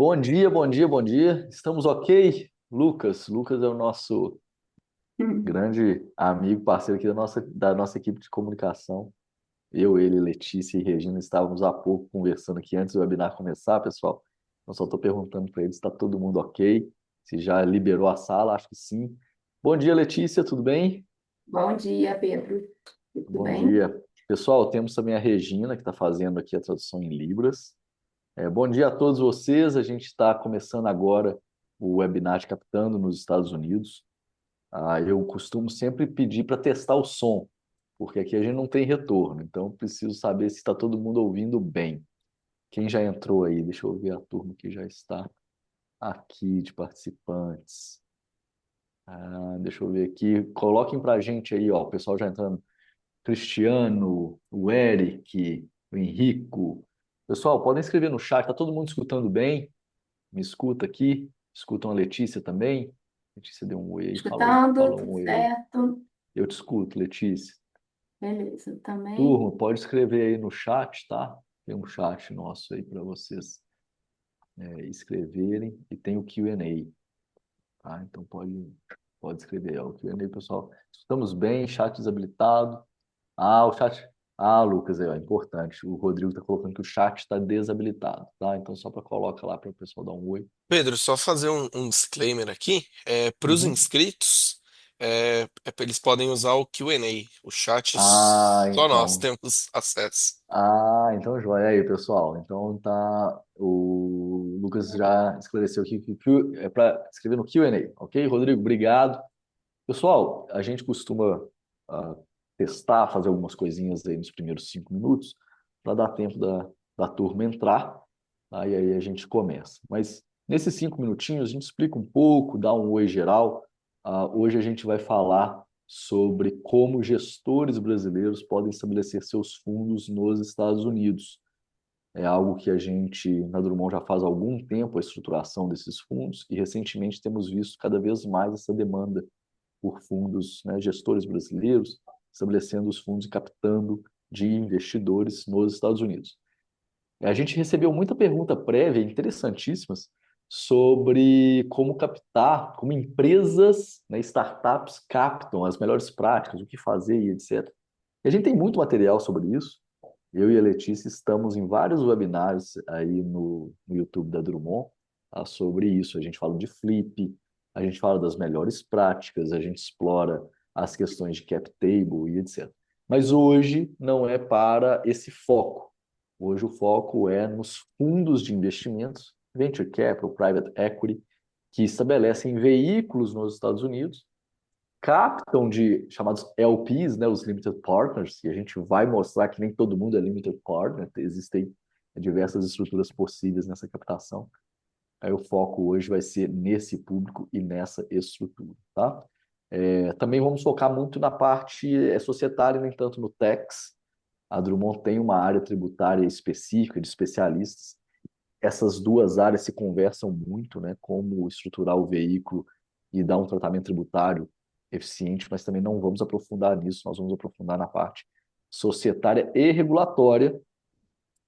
Bom dia, bom dia, bom dia. Estamos ok? Lucas é o nosso Hum. grande amigo, parceiro aqui da nossa equipe de comunicação. Eu, ele, Letícia e Regina estávamos há pouco conversando aqui antes do webinar começar, pessoal. Eu só estou perguntando para eles se está todo mundo ok, se já liberou a sala, acho que sim. Bom dia, Letícia, tudo bem? Bom dia, Pedro. Tudo Bom bem? dia. Pessoal, temos também a Regina, que está fazendo aqui a tradução em Libras. Bom dia a todos vocês. A gente está começando agora o webinar de Captando nos Estados Unidos. Eu costumo sempre pedir para testar o som, porque aqui a gente não tem retorno, então eu preciso saber se está todo mundo ouvindo bem. Quem já entrou aí? Deixa eu ver a turma que já está aqui de participantes. Deixa eu ver aqui. Coloquem para a gente aí, ó, o pessoal já entrando. Cristiano, o Eric, o Henrico. Pessoal, podem escrever no chat. Está todo mundo escutando bem? Me escuta aqui, escutam a Letícia também. Letícia deu um oi aí, Escutando, fala tudo um oi aí. certo. Eu te escuto, Letícia. Beleza, também. Turma, pode escrever aí no chat, tá? Tem um chat nosso aí para vocês escreverem e tem o Q&A, tá? Então pode escrever aí, ó, o Q&A, pessoal. Estamos bem, chat desabilitado. O chat. Lucas, é importante. O Rodrigo está colocando que o chat está desabilitado, tá? Então só para coloca lá para o pessoal dar um oi. Pedro, só fazer um disclaimer aqui. Para os Uhum. inscritos, eles podem usar o Q&A. O chat, só nós Então. temos acesso. Então joia aí, pessoal. Então tá, o Lucas já esclareceu aqui que é para escrever no Q&A, ok? Rodrigo, obrigado. Pessoal, a gente costuma ah, testar, fazer algumas coisinhas aí nos primeiros 5 minutos para dar tempo da turma entrar, tá? E aí a gente começa. Mas nesses 5 minutinhos a gente explica um pouco, dá um oi geral. Hoje a gente vai falar sobre como gestores brasileiros podem estabelecer seus fundos nos Estados Unidos. É algo que a gente, na Drummond, já faz há algum tempo, a estruturação desses fundos, e recentemente temos visto cada vez mais essa demanda por fundos, né, gestores brasileiros, estabelecendo os fundos e captando de investidores nos Estados Unidos. A gente recebeu muita pergunta prévia, interessantíssimas, sobre como captar, como empresas, né, startups captam as melhores práticas, o que fazer e etc. E a gente tem muito material sobre isso. Eu e a Letícia estamos em vários webinars aí no YouTube da Drummond, tá, sobre isso. A gente fala de flip, a gente fala das melhores práticas, a gente explora as questões de cap table e etc. Mas hoje não é para esse foco. Hoje o foco é nos fundos de investimentos, venture capital, private equity, que estabelecem veículos nos Estados Unidos, captam de chamados LPs, né, os limited partners, e a gente vai mostrar que nem todo mundo é limited partner, existem diversas estruturas possíveis nessa captação. Aí o foco hoje vai ser nesse público e nessa estrutura, tá? Também vamos focar muito na parte societária, nem tanto no tax. A Drummond tem uma área tributária específica de especialistas. Essas duas áreas se conversam muito, né? Como estruturar o veículo e dar um tratamento tributário eficiente, mas também não vamos aprofundar nisso, nós vamos aprofundar na parte societária e regulatória,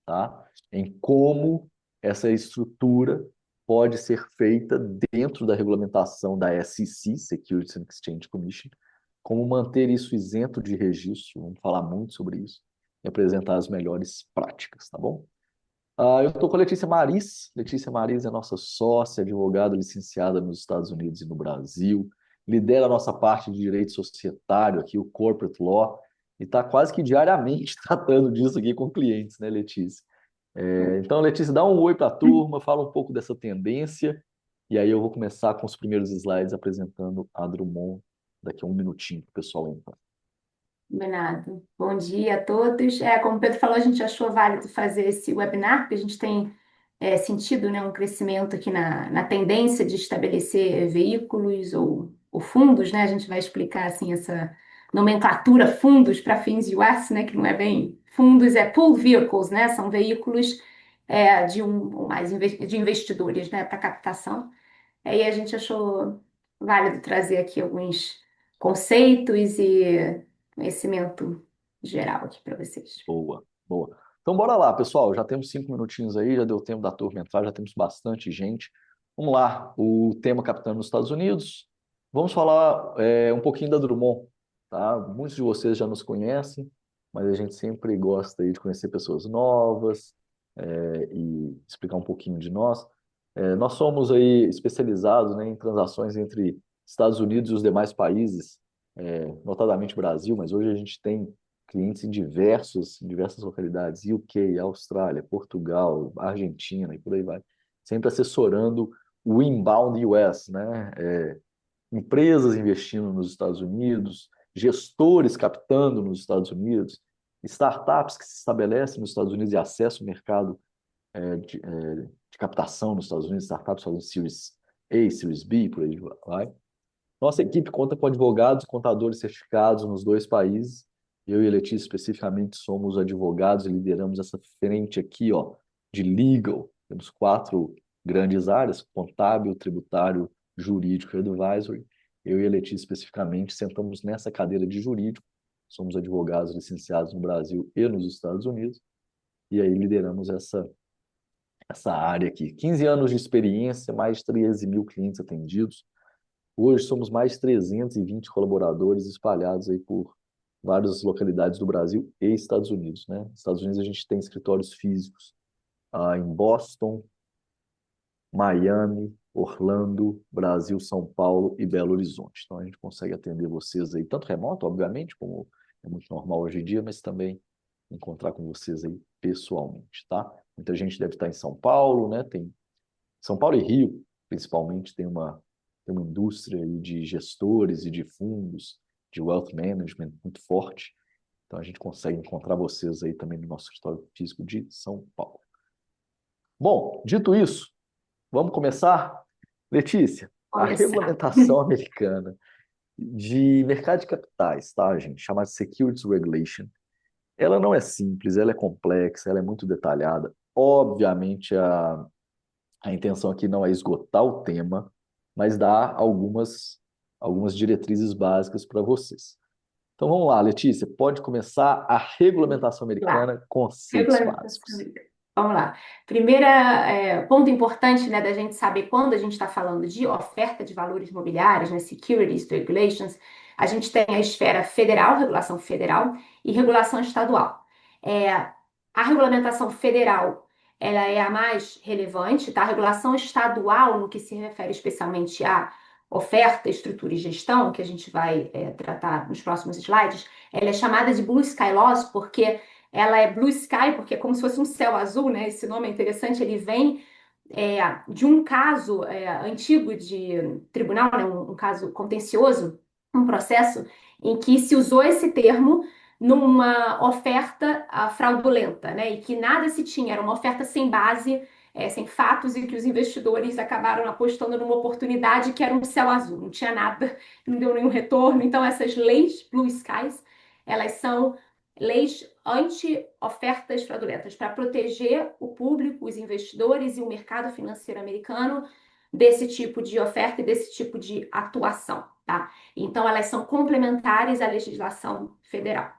tá? Em como essa estrutura pode ser feita dentro da regulamentação da SEC, Securities and Exchange Commission, como manter isso isento de registro, vamos falar muito sobre isso, e apresentar as melhores práticas, tá bom? Eu estou com a Letícia Maris. Letícia Maris é nossa sócia, advogada licenciada nos Estados Unidos e no Brasil. Lidera a nossa parte de direito societário aqui, o Corporate Law, e está quase que diariamente tratando disso aqui com clientes, né, Letícia? Então, Letícia, dá um oi para a turma, fala um pouco dessa tendência, e aí eu vou começar com os primeiros slides apresentando a Drummond daqui a um minutinho para o pessoal entrar. Combinado. Bom dia a todos. Como o Pedro falou, a gente achou válido fazer esse webinar, porque a gente tem sentido, né, um crescimento aqui na tendência de estabelecer veículos ou fundos, né? A gente vai explicar assim essa nomenclatura fundos para fins US, né, que não é bem fundos, é pool vehicles, né? São veículos de um ou mais de investidores, né, para captação. Aí a gente achou válido trazer aqui alguns conceitos e conhecimento geral aqui para vocês. Boa, boa. Então, bora lá, pessoal. Já temos 5 minutinhos aí, já deu tempo da turma entrar, já temos bastante gente. Vamos lá, o tema capitão nos Estados Unidos. Vamos falar um pouquinho da Drummond, tá? Muitos de vocês já nos conhecem, mas a gente sempre gosta aí de conhecer pessoas novas e explicar um pouquinho de nós. Nós somos aí especializados, né, em transações entre Estados Unidos e os demais países, notadamente Brasil, mas hoje a gente tem clientes em diversas localidades, UK, Austrália, Portugal, Argentina e por aí vai, sempre assessorando o inbound US, né? Empresas investindo nos Estados Unidos, gestores captando nos Estados Unidos, startups que se estabelecem nos Estados Unidos e acessam o mercado de captação nos Estados Unidos, startups fazendo Series A, Series B, por aí vai. Nossa equipe conta com advogados e contadores certificados nos dois países. Eu e a Letícia, especificamente, somos advogados e lideramos essa frente aqui, ó, de legal. Temos 4 grandes áreas: contábil, tributário, jurídico e advisory. Eu e a Letícia, especificamente, sentamos nessa cadeira de jurídico. Somos advogados licenciados no Brasil e nos Estados Unidos. E aí lideramos essa área aqui. 15 anos de experiência, mais de 13 mil clientes atendidos. Hoje somos mais de 320 colaboradores espalhados aí por várias localidades do Brasil e Estados Unidos, né? Estados Unidos a gente tem escritórios físicos em Boston, Miami, Orlando, Brasil, São Paulo e Belo Horizonte. Então a gente consegue atender vocês aí, tanto remoto, obviamente, como é muito normal hoje em dia, mas também encontrar com vocês aí pessoalmente, tá? Muita gente deve estar em São Paulo, né? Tem São Paulo e Rio, principalmente, tem uma indústria aí de gestores e de fundos, de wealth management muito forte. Então a gente consegue encontrar vocês aí também no nosso escritório físico de São Paulo. Bom, dito isso, vamos começar? Letícia, a Começar. regulamentação americana de mercado de capitais, tá, gente? Chamada Securities Regulation. Ela não é simples, ela é complexa, ela é muito detalhada. Obviamente, a intenção aqui não é esgotar o tema, mas dar algumas diretrizes básicas para vocês. Então vamos lá, Letícia, pode começar a regulamentação Lá, americana, conceitos regulamentação. básicos. Vamos lá. Primeira, ponto importante, né, da gente saber quando a gente está falando de oferta de valores imobiliários, né, Securities Regulations, a gente tem a esfera federal, regulação federal, e regulação estadual. A regulamentação federal, ela é a mais relevante, tá? A regulação estadual, no que se refere especialmente à oferta, estrutura e gestão, que a gente vai tratar nos próximos slides, ela é chamada de Blue Sky Laws porque ela é Blue Sky, porque é como se fosse um céu azul, né? Esse nome é interessante, ele vem de um caso antigo de tribunal, né? Um caso contencioso, um processo em que se usou esse termo numa oferta fraudulenta, né? E que nada se tinha, era uma oferta sem base, sem fatos, e que os investidores acabaram apostando numa oportunidade que era um céu azul, não tinha nada, não deu nenhum retorno. Então, essas leis Blue Skies, elas são leis anti-ofertas fraudulentas, para proteger o público, os investidores e o mercado financeiro americano desse tipo de oferta e desse tipo de atuação, tá? Então, elas são complementares à legislação federal.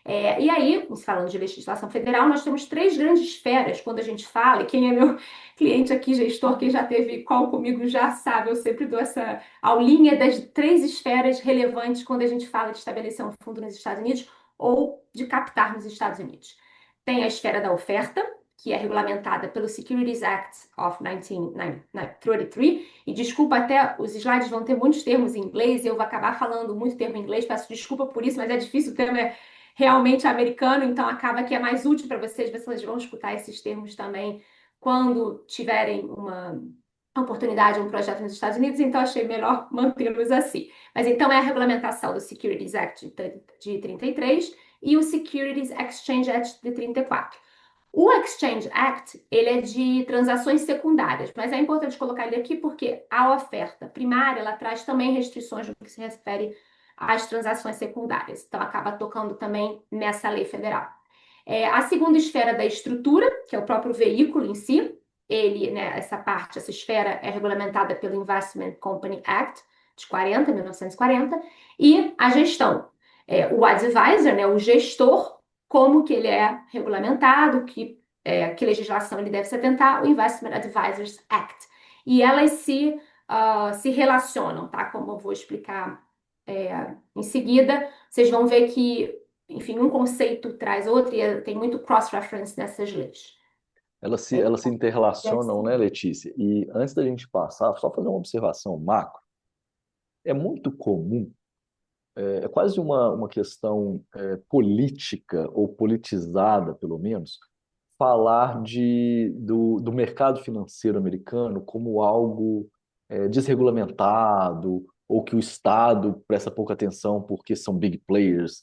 E aí, falando de legislação federal, nós temos 3 grandes esferas quando a gente fala, e quem é meu cliente aqui, gestor, quem já teve call comigo já sabe, eu sempre dou essa aulinha das 3 esferas relevantes quando a gente fala de estabelecer um fundo nos Estados Unidos ou de captar nos Estados Unidos. Tem a esfera da oferta, que é regulamentada pelo Securities Act of 1933, e desculpa, até os slides vão ter muitos termos em inglês, e eu vou acabar falando muito termo em inglês, peço desculpa por isso, mas é difícil, o termo é realmente americano, então acaba que é mais útil para vocês vão escutar esses termos também quando tiverem uma oportunidade, um projeto nos Estados Unidos, então achei melhor mantê-los assim. Mas então é a regulamentação do Securities Act de 33 e o Securities Exchange Act de 34. O Exchange Act, ele é de transações secundárias, mas é importante colocar ele aqui porque a oferta primária, ela traz também restrições no que se refere às transações secundárias. Então, acaba tocando também nessa lei federal. A segunda esfera da estrutura, que é o próprio veículo em si, ele, né, essa esfera é regulamentada pelo Investment Company Act de 1940, e a gestão. O advisor, né, o gestor, como que ele é regulamentado, que legislação ele deve se atentar, o Investment Advisors Act. E elas se relacionam, tá? Como eu vou explicar em seguida, vocês vão ver que, enfim, um conceito traz outro e tem muito cross-reference nessas leis. Elas se interrelacionam, né, Letícia? E antes da gente passar, só fazer uma observação macro. É muito comum, é quase uma questão política, ou politizada, pelo menos, falar do mercado financeiro americano como algo desregulamentado, ou que o Estado presta pouca atenção porque são big players,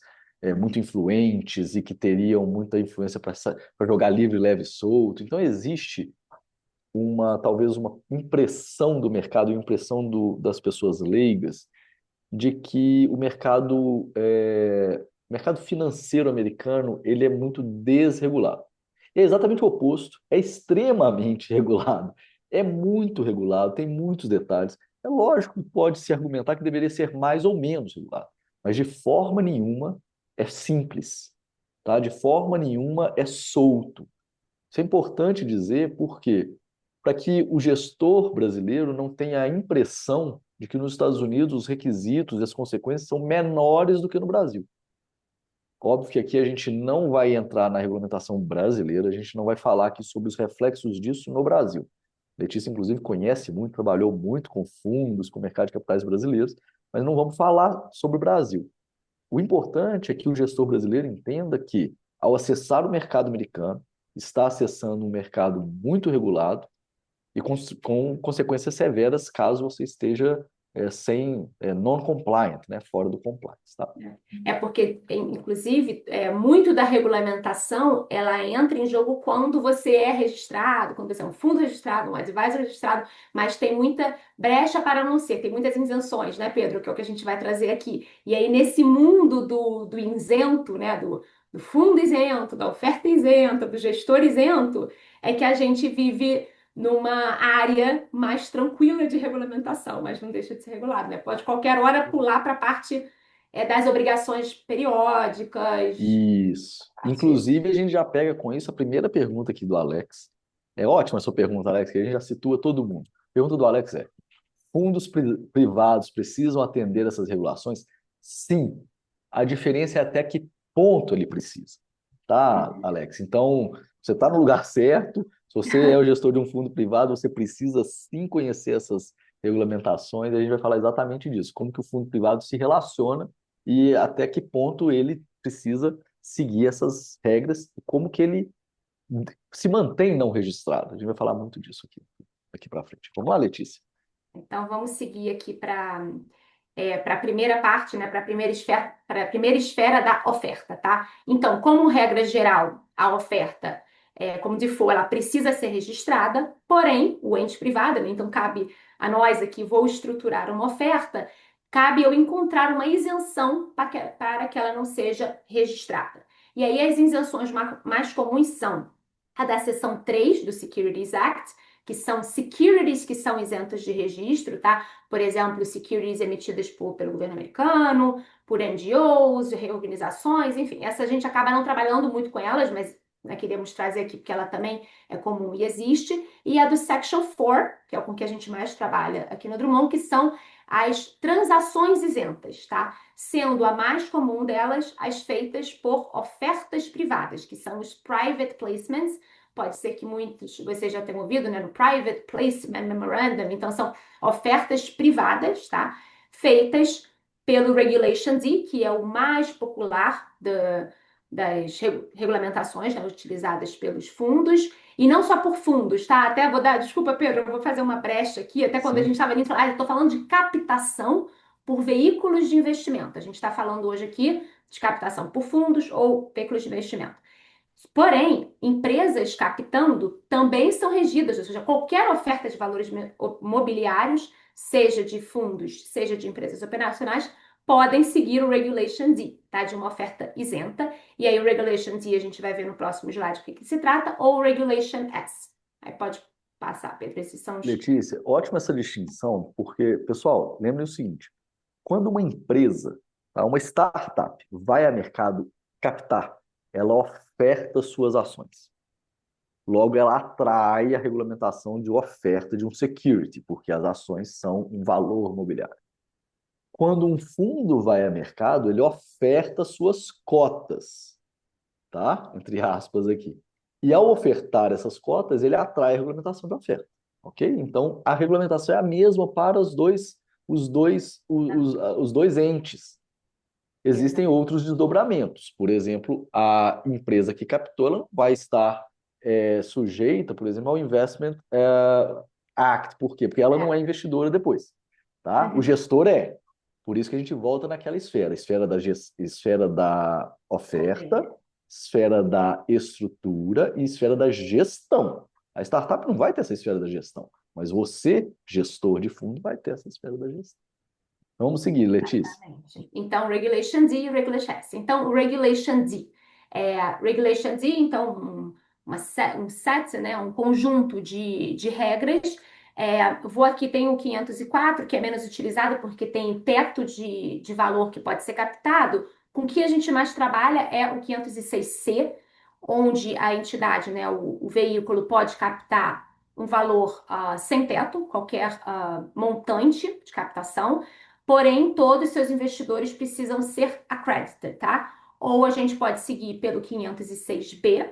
muito influentes e que teriam muita influência para jogar livre, leve e solto. Então, existe talvez uma impressão do mercado, uma impressão das pessoas leigas, de que o mercado financeiro americano ele é muito desregulado. É exatamente o oposto, é extremamente regulado, é muito regulado, tem muitos detalhes. É lógico que pode se argumentar que deveria ser mais ou menos regulado, mas de forma nenhuma é simples, tá? De forma nenhuma é solto. Isso é importante dizer porque para que o gestor brasileiro não tenha a impressão de que nos Estados Unidos os requisitos e as consequências são menores do que no Brasil. Óbvio que aqui a gente não vai entrar na regulamentação brasileira, a gente não vai falar aqui sobre os reflexos disso no Brasil. Letícia, inclusive, conhece muito, trabalhou muito com fundos, com o mercado de capitais brasileiros, mas não vamos falar sobre o Brasil. O importante é que o gestor brasileiro entenda que, ao acessar o mercado americano, está acessando um mercado muito regulado, e com consequências severas caso você esteja sem non-compliant, né, fora do compliance, tá? Porque, inclusive, muito da regulamentação ela entra em jogo quando você é registrado, quando você é um fundo registrado, um advisor registrado, mas tem muita brecha para não ser, tem muitas isenções, né, Pedro? Que é o que a gente vai trazer aqui. E aí, nesse mundo do isento, né, do fundo isento, da oferta isenta, do gestor isento, é que a gente vive numa área mais tranquila de regulamentação, mas não deixa de ser regulado, né? Pode qualquer hora pular para a parte das obrigações periódicas. Isso. Inclusive, a gente já pega com isso a primeira pergunta aqui do Alex. É ótima a sua pergunta, Alex, que a gente já situa todo mundo. A pergunta do Alex é: fundos privados precisam atender essas regulações? Sim. A diferença é até que ponto ele precisa. Tá, Alex? Então, você está no lugar certo. Se você é o gestor de um fundo privado, você precisa sim conhecer essas regulamentações. A gente vai falar exatamente disso, como que o fundo privado se relaciona e até que ponto ele precisa seguir essas regras e como que ele se mantém não registrado. A gente vai falar muito disso aqui para frente. Vamos lá, Letícia. Então, vamos seguir aqui para a primeira parte, né, para a primeira esfera da oferta, tá? Então, como regra geral, a oferta, como default, ela precisa ser registrada, porém, o ente privado, né, então cabe a nós aqui, vou estruturar uma oferta, cabe eu encontrar uma isenção para que ela não seja registrada. E aí as isenções mais comuns são a da seção 3 do Securities Act, que são securities que são isentas de registro, tá? Por exemplo, securities emitidas pelo governo americano, por NGOs, reorganizações, enfim, essa a gente acaba não trabalhando muito com elas, mas queremos trazer aqui porque ela também é comum e existe. E a do Section 4, que é com que a gente mais trabalha aqui no Drummond, que são as transações isentas, tá? Sendo a mais comum delas as feitas por ofertas privadas, que são os private placements. Pode ser que muitos vocês já tenham ouvido, né, no Private Placement Memorandum. Então, são ofertas privadas, tá? Feitas pelo Regulation D, que é o mais popular das regulamentações, né, utilizadas pelos fundos. E não só por fundos, tá? Até vou dar, desculpa, Pedro, eu vou fazer uma brecha aqui. Até quando a gente estava ali, eu estou falando de captação por veículos de investimento. A gente está falando hoje aqui de captação por fundos ou veículos de investimento. Porém, empresas captando também são regidas, ou seja, qualquer oferta de valores mobiliários, seja de fundos, seja de empresas operacionais, podem seguir o Regulation D, tá? De uma oferta isenta. E aí o Regulation D a gente vai ver no próximo slide o que se trata, ou o Regulation S. Aí pode passar, Pedro, esses são os... Letícia, ótima essa distinção, porque, pessoal, lembrem o seguinte: quando uma empresa, tá, uma startup, vai a mercado captar, ela oferta suas ações. Logo, ela atrai a regulamentação de oferta de um security, porque as ações são um valor mobiliário. Quando um fundo vai a mercado, ele oferta suas cotas, tá? Entre aspas aqui. E ao ofertar essas cotas, ele atrai a regulamentação de oferta, ok? Então, a regulamentação é a mesma para os dois entes. Existem outros desdobramentos. Por exemplo, a empresa que captou, ela não vai estar sujeita, por exemplo, ao Investment Act. Por quê? Porque ela não é investidora depois, tá? O gestor é. Por isso que a gente volta naquela esfera, esfera da oferta, esfera da estrutura e esfera da gestão. A startup não vai ter essa esfera da gestão, mas você, gestor de fundo, vai ter essa esfera da gestão. Vamos seguir, Letícia. Exatamente. Então, Regulation D e Regulation S. Então, Regulation D. Regulation D, então, um set, né, um conjunto de regras. Vou aqui, tem o 504, que é menos utilizado porque tem teto de valor que pode ser captado. Com o que a gente mais trabalha é o 506C, onde a entidade, né, o veículo pode captar um valor sem teto, qualquer montante de captação. Porém, todos os seus investidores precisam ser accredited, tá? Ou a gente pode seguir pelo 506B.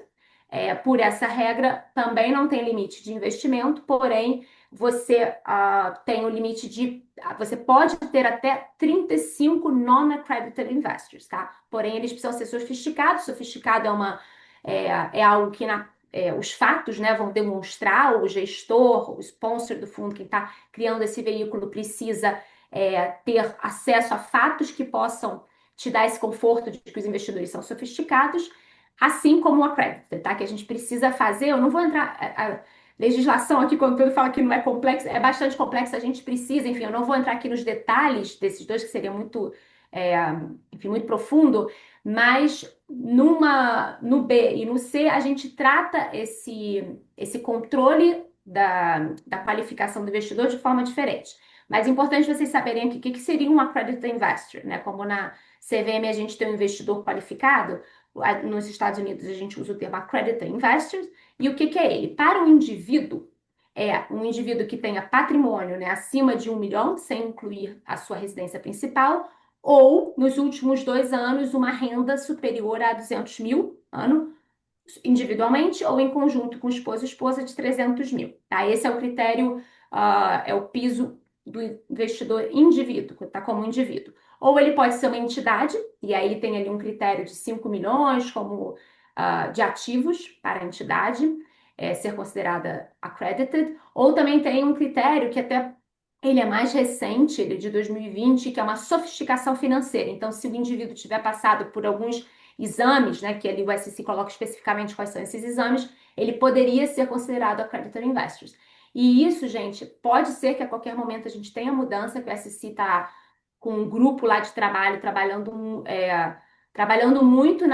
Por essa regra, também não tem limite de investimento, porém, você tem o limite de. Você pode ter até 35 non-accredited investors, tá? Porém, eles precisam ser sofisticados. Sofisticado é algo que os fatos, né, vão demonstrar, o gestor, o sponsor do fundo, quem está criando esse veículo, precisa ter acesso a fatos que possam te dar esse conforto de que os investidores são sofisticados, assim como o accredited, tá? Que a gente precisa fazer. Eu não vou entrar. A legislação aqui, quando eu falo que não é complexa, é bastante complexa, a gente precisa, enfim, eu não vou entrar aqui nos detalhes desses dois, que seria muito, enfim, muito profundo, mas no B e no C, a gente trata esse controle da qualificação do investidor de forma diferente. Mas é importante vocês saberem aqui o que seria um accredited investor, né? Como na CVM a gente tem um investidor qualificado, nos Estados Unidos a gente usa o termo accredited investors. E o que é ele? Para um indivíduo, é um indivíduo que tenha patrimônio, né, acima de 1 milhão, sem incluir a sua residência principal, ou nos últimos 2 anos uma renda superior a 200 mil ano, individualmente ou em conjunto com esposo e esposa de 300 mil. Tá? Esse é o critério, é o piso do investidor indivíduo, tá como indivíduo. Ou ele pode ser uma entidade, e aí tem ali um critério de 5 milhões como de ativos para a entidade ser considerada accredited, ou também tem um critério que até ele é mais recente, ele é de 2020, que é uma sofisticação financeira. Então, se o indivíduo tiver passado por alguns exames, né, que ali o SEC coloca especificamente quais são esses exames, ele poderia ser considerado accredited investors. E isso, gente, pode ser que a qualquer momento a gente tenha mudança, que o SEC está com um grupo lá de trabalho trabalhando muito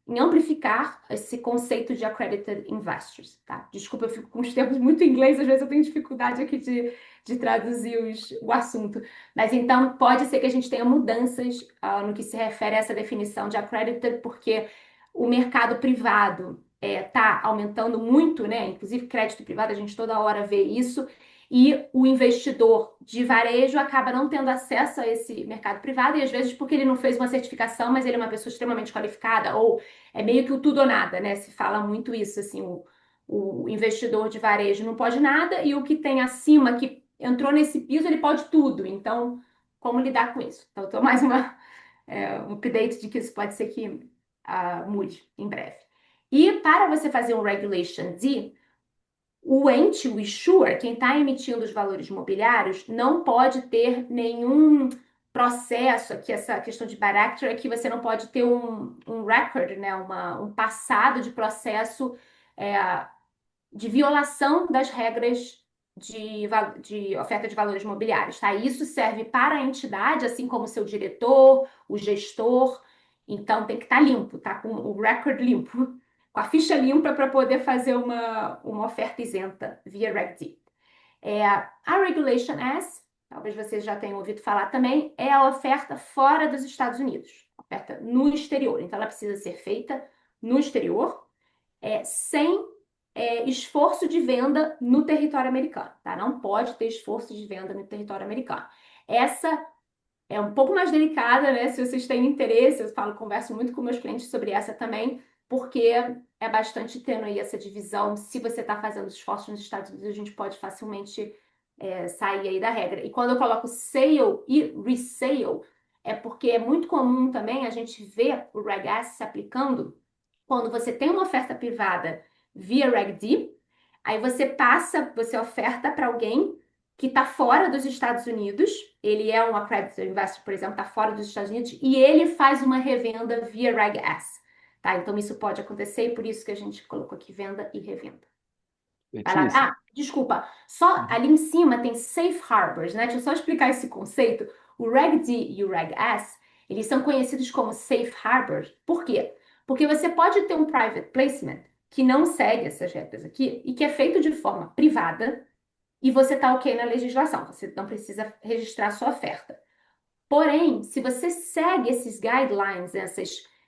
em amplificar esse conceito de accredited investors, tá? Desculpa, eu fico com os termos muito em inglês, às vezes eu tenho dificuldade aqui de traduzir o assunto. Mas então pode ser que a gente tenha mudanças no que se refere a essa definição de accredited, porque o mercado privado está aumentando muito, né? Inclusive crédito privado, a gente toda hora vê isso, e o investidor de varejo acaba não tendo acesso a esse mercado privado, e às vezes porque ele não fez uma certificação, mas ele é uma pessoa extremamente qualificada, ou é meio que o tudo ou nada, né? Se fala muito isso, assim, o investidor de varejo não pode nada, e o que tem acima, que entrou nesse piso, ele pode tudo. Então, como lidar com isso? Então, estou mais um update de que isso pode ser que mude em breve. E para você fazer um Regulation D, o ente, o issuer, quem está emitindo os valores mobiliários, não pode ter nenhum processo, aqui essa questão de bad actor é que você não pode ter um record, né, um passado de processo de violação das regras de oferta de valores mobiliários, tá? Isso serve para a entidade, assim como o seu diretor, o gestor, então tem que estar limpo, tá? Com o record limpo, com a ficha limpa para poder fazer uma oferta isenta via Reg D. A Regulation S, talvez vocês já tenham ouvido falar também, é a oferta fora dos Estados Unidos, oferta no exterior. Então ela precisa ser feita no exterior, sem esforço de venda no território americano, tá? Não pode ter esforço de venda no território americano. Essa é um pouco mais delicada, né? Se vocês têm interesse, eu converso muito com meus clientes sobre essa também, porque é bastante tênue essa divisão. Se você está fazendo esforço nos Estados Unidos, a gente pode facilmente sair aí da regra. E quando eu coloco sale e resale, é porque é muito comum também a gente ver o Reg S se aplicando quando você tem uma oferta privada via Reg D, aí você oferta para alguém que está fora dos Estados Unidos, ele é um accredited investor, por exemplo, está fora dos Estados Unidos, e ele faz uma revenda via Reg S. Tá? Então isso pode acontecer e por isso que a gente colocou aqui venda e revenda. Vai lá. Letícia. Desculpa. Só ali em cima tem safe harbors, né? Deixa eu só explicar esse conceito. O Reg D e o Reg S, eles são conhecidos como safe harbors. Por quê? Porque você pode ter um private placement que não segue essas regras aqui e que é feito de forma privada e você está ok na legislação. Você não precisa registrar sua oferta. Porém, se você segue esses guidelines,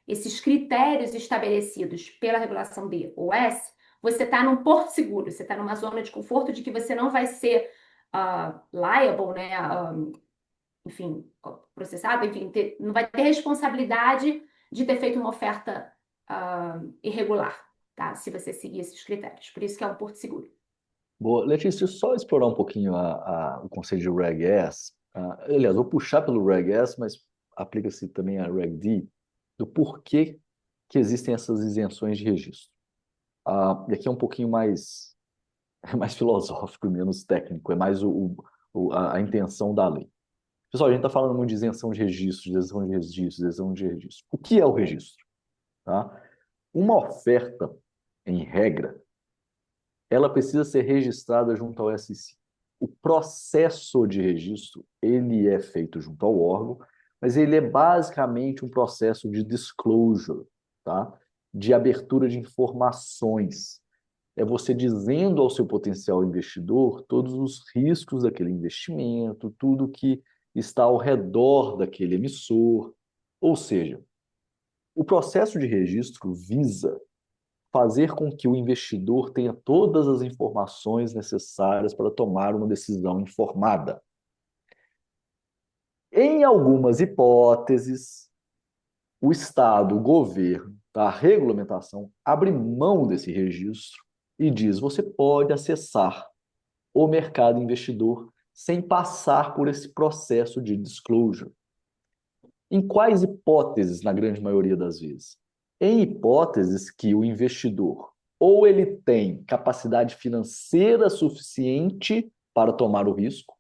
esses critérios estabelecidos pela regulação B ou S, você está num porto seguro, você está numa zona de conforto de que você não vai ser liable, né? Enfim, processado, enfim, não vai ter responsabilidade de ter feito uma oferta irregular, tá? Se você seguir esses critérios. Por isso que é um porto seguro. Boa. Letícia, só explorar um pouquinho o conceito de Reg S. Aliás, vou puxar pelo Reg S, mas aplica-se também a Reg D, do porquê que existem essas isenções de registro. E aqui é um pouquinho mais, é mais filosófico e menos técnico, é mais a intenção da lei. Pessoal, a gente está falando muito de isenção de registro, de isenção de registro, de isenção de registro. O que é o registro? Tá? Uma oferta, em regra, ela precisa ser registrada junto ao SEC. O processo de registro, ele é feito junto ao órgão, mas ele é basicamente um processo de disclosure, tá? De abertura de informações. É você dizendo ao seu potencial investidor todos os riscos daquele investimento, tudo que está ao redor daquele emissor. Ou seja, o processo de registro visa fazer com que o investidor tenha todas as informações necessárias para tomar uma decisão informada. Em algumas hipóteses, o Estado, o governo, a regulamentação abre mão desse registro e diz: você pode acessar o mercado investidor sem passar por esse processo de disclosure. Em quais hipóteses, na grande maioria das vezes? Em hipóteses que o investidor ou ele tem capacidade financeira suficiente para tomar o risco,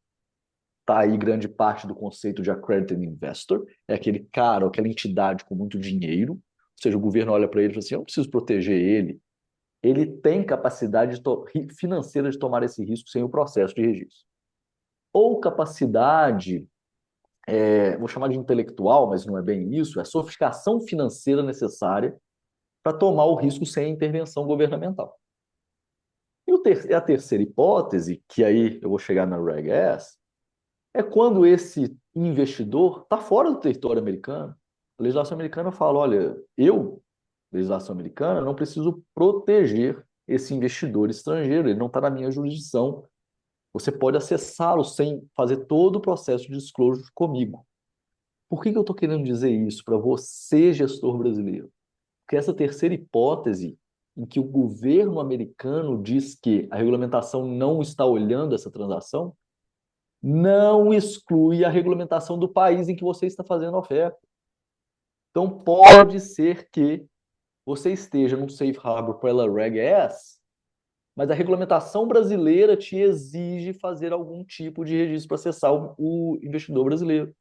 tá aí grande parte do conceito de accredited investor, é aquele cara ou aquela entidade com muito dinheiro, ou seja, o governo olha para ele e fala assim, eu não preciso proteger ele, ele tem capacidade financeira de tomar esse risco sem o processo de registro. Ou capacidade vou chamar de intelectual, mas não é bem isso, é a sofisticação financeira necessária para tomar o risco sem intervenção governamental. E a terceira hipótese, que aí eu vou chegar na Reg S, é quando esse investidor está fora do território americano. A legislação americana fala, olha, legislação americana, não preciso proteger esse investidor estrangeiro, ele não está na minha jurisdição. Você pode acessá-lo sem fazer todo o processo de disclosure comigo. Por que eu estou querendo dizer isso para você, gestor brasileiro? Porque essa terceira hipótese, em que o governo americano diz que a regulamentação não está olhando essa transação, não exclui a regulamentação do país em que você está fazendo a oferta. Então, pode ser que você esteja num safe harbor pela Reg S, mas a regulamentação brasileira te exige fazer algum tipo de registro para acessar o investidor brasileiro.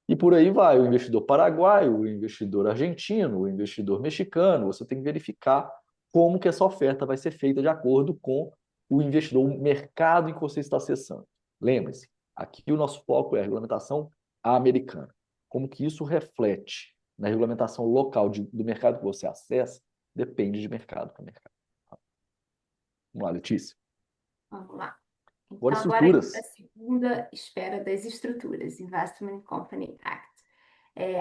E por aí vai, o investidor paraguaio, o investidor argentino, o investidor mexicano, você tem que verificar como que essa oferta vai ser feita de acordo com o investidor, o mercado em que você está acessando. Lembre-se, aqui o nosso foco é a regulamentação americana. Como que isso reflete na regulamentação local do mercado que você acessa, depende de mercado para mercado. Vamos lá, Letícia. Vamos lá. Agora, Então, agora estruturas. a segunda esfera das estruturas, Investment Company Act.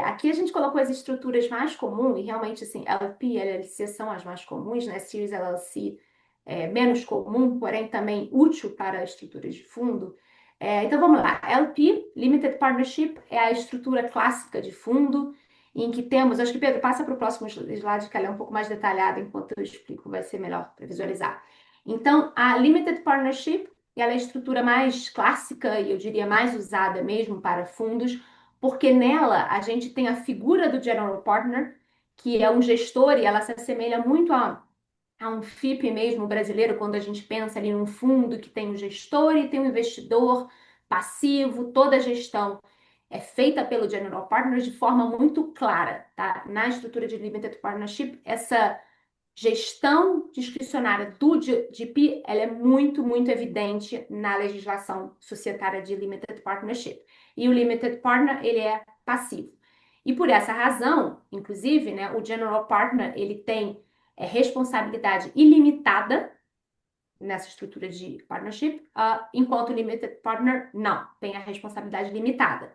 Aqui a gente colocou as estruturas mais comuns, e realmente, assim, LP e LLC são as mais comuns, né? Series LLC é menos comum, porém também útil para estruturas de fundo. Então vamos lá. LP, Limited Partnership, é a estrutura clássica de fundo, em que temos, acho que Pedro, passa para o próximo slide, que ela é um pouco mais detalhada, enquanto eu explico, vai ser melhor para visualizar. Então, a Limited Partnership, ela é a estrutura mais clássica e eu diria mais usada mesmo para fundos, porque nela a gente tem a figura do General Partner, que é um gestor, e ela se assemelha muito a um FIP mesmo brasileiro, quando a gente pensa ali num fundo que tem um gestor e tem um investidor passivo, toda a gestão é feita pelo General Partner de forma muito clara, tá? Na estrutura de Limited Partnership, essa gestão discricionária do GP, ela é muito, muito evidente na legislação societária de Limited Partnership. E o Limited Partner, ele é passivo. E por essa razão, inclusive, né, o General Partner, ele tem responsabilidade ilimitada nessa estrutura de partnership, enquanto o Limited Partner não, tem a responsabilidade limitada.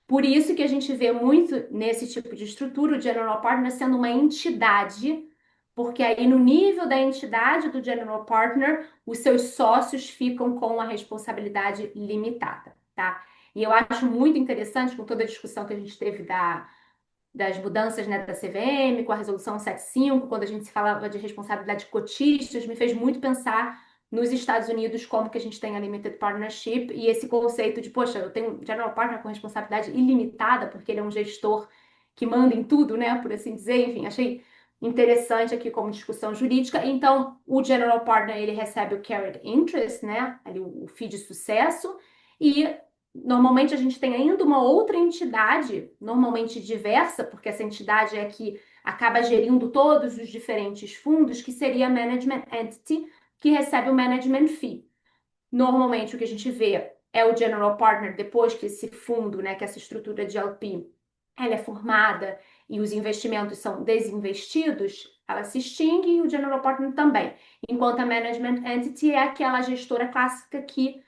Por isso que a gente vê muito nesse tipo de estrutura o General Partner sendo uma entidade, porque aí no nível da entidade do General Partner, os seus sócios ficam com a responsabilidade limitada, tá? E eu acho muito interessante, com toda a discussão que a gente teve das mudanças, né, da CVM, com a resolução 75, quando a gente se falava de responsabilidade de cotistas, me fez muito pensar nos Estados Unidos como que a gente tem a Limited Partnership e esse conceito de, poxa, eu tenho um General Partner com responsabilidade ilimitada, porque ele é um gestor que manda em tudo, né, por assim dizer. Enfim, achei interessante aqui como discussão jurídica. Então, o General Partner, ele recebe o Carried Interest, né, ali o FII de sucesso, e normalmente a gente tem ainda uma outra entidade, normalmente diversa, porque essa entidade é que acaba gerindo todos os diferentes fundos, que seria a Management Entity, que recebe o Management Fee. Normalmente o que a gente vê é o General Partner, depois que esse fundo, né, que essa estrutura de LP, ela é formada e os investimentos são desinvestidos, ela se extingue e o General Partner também. Enquanto a Management Entity é aquela gestora clássica que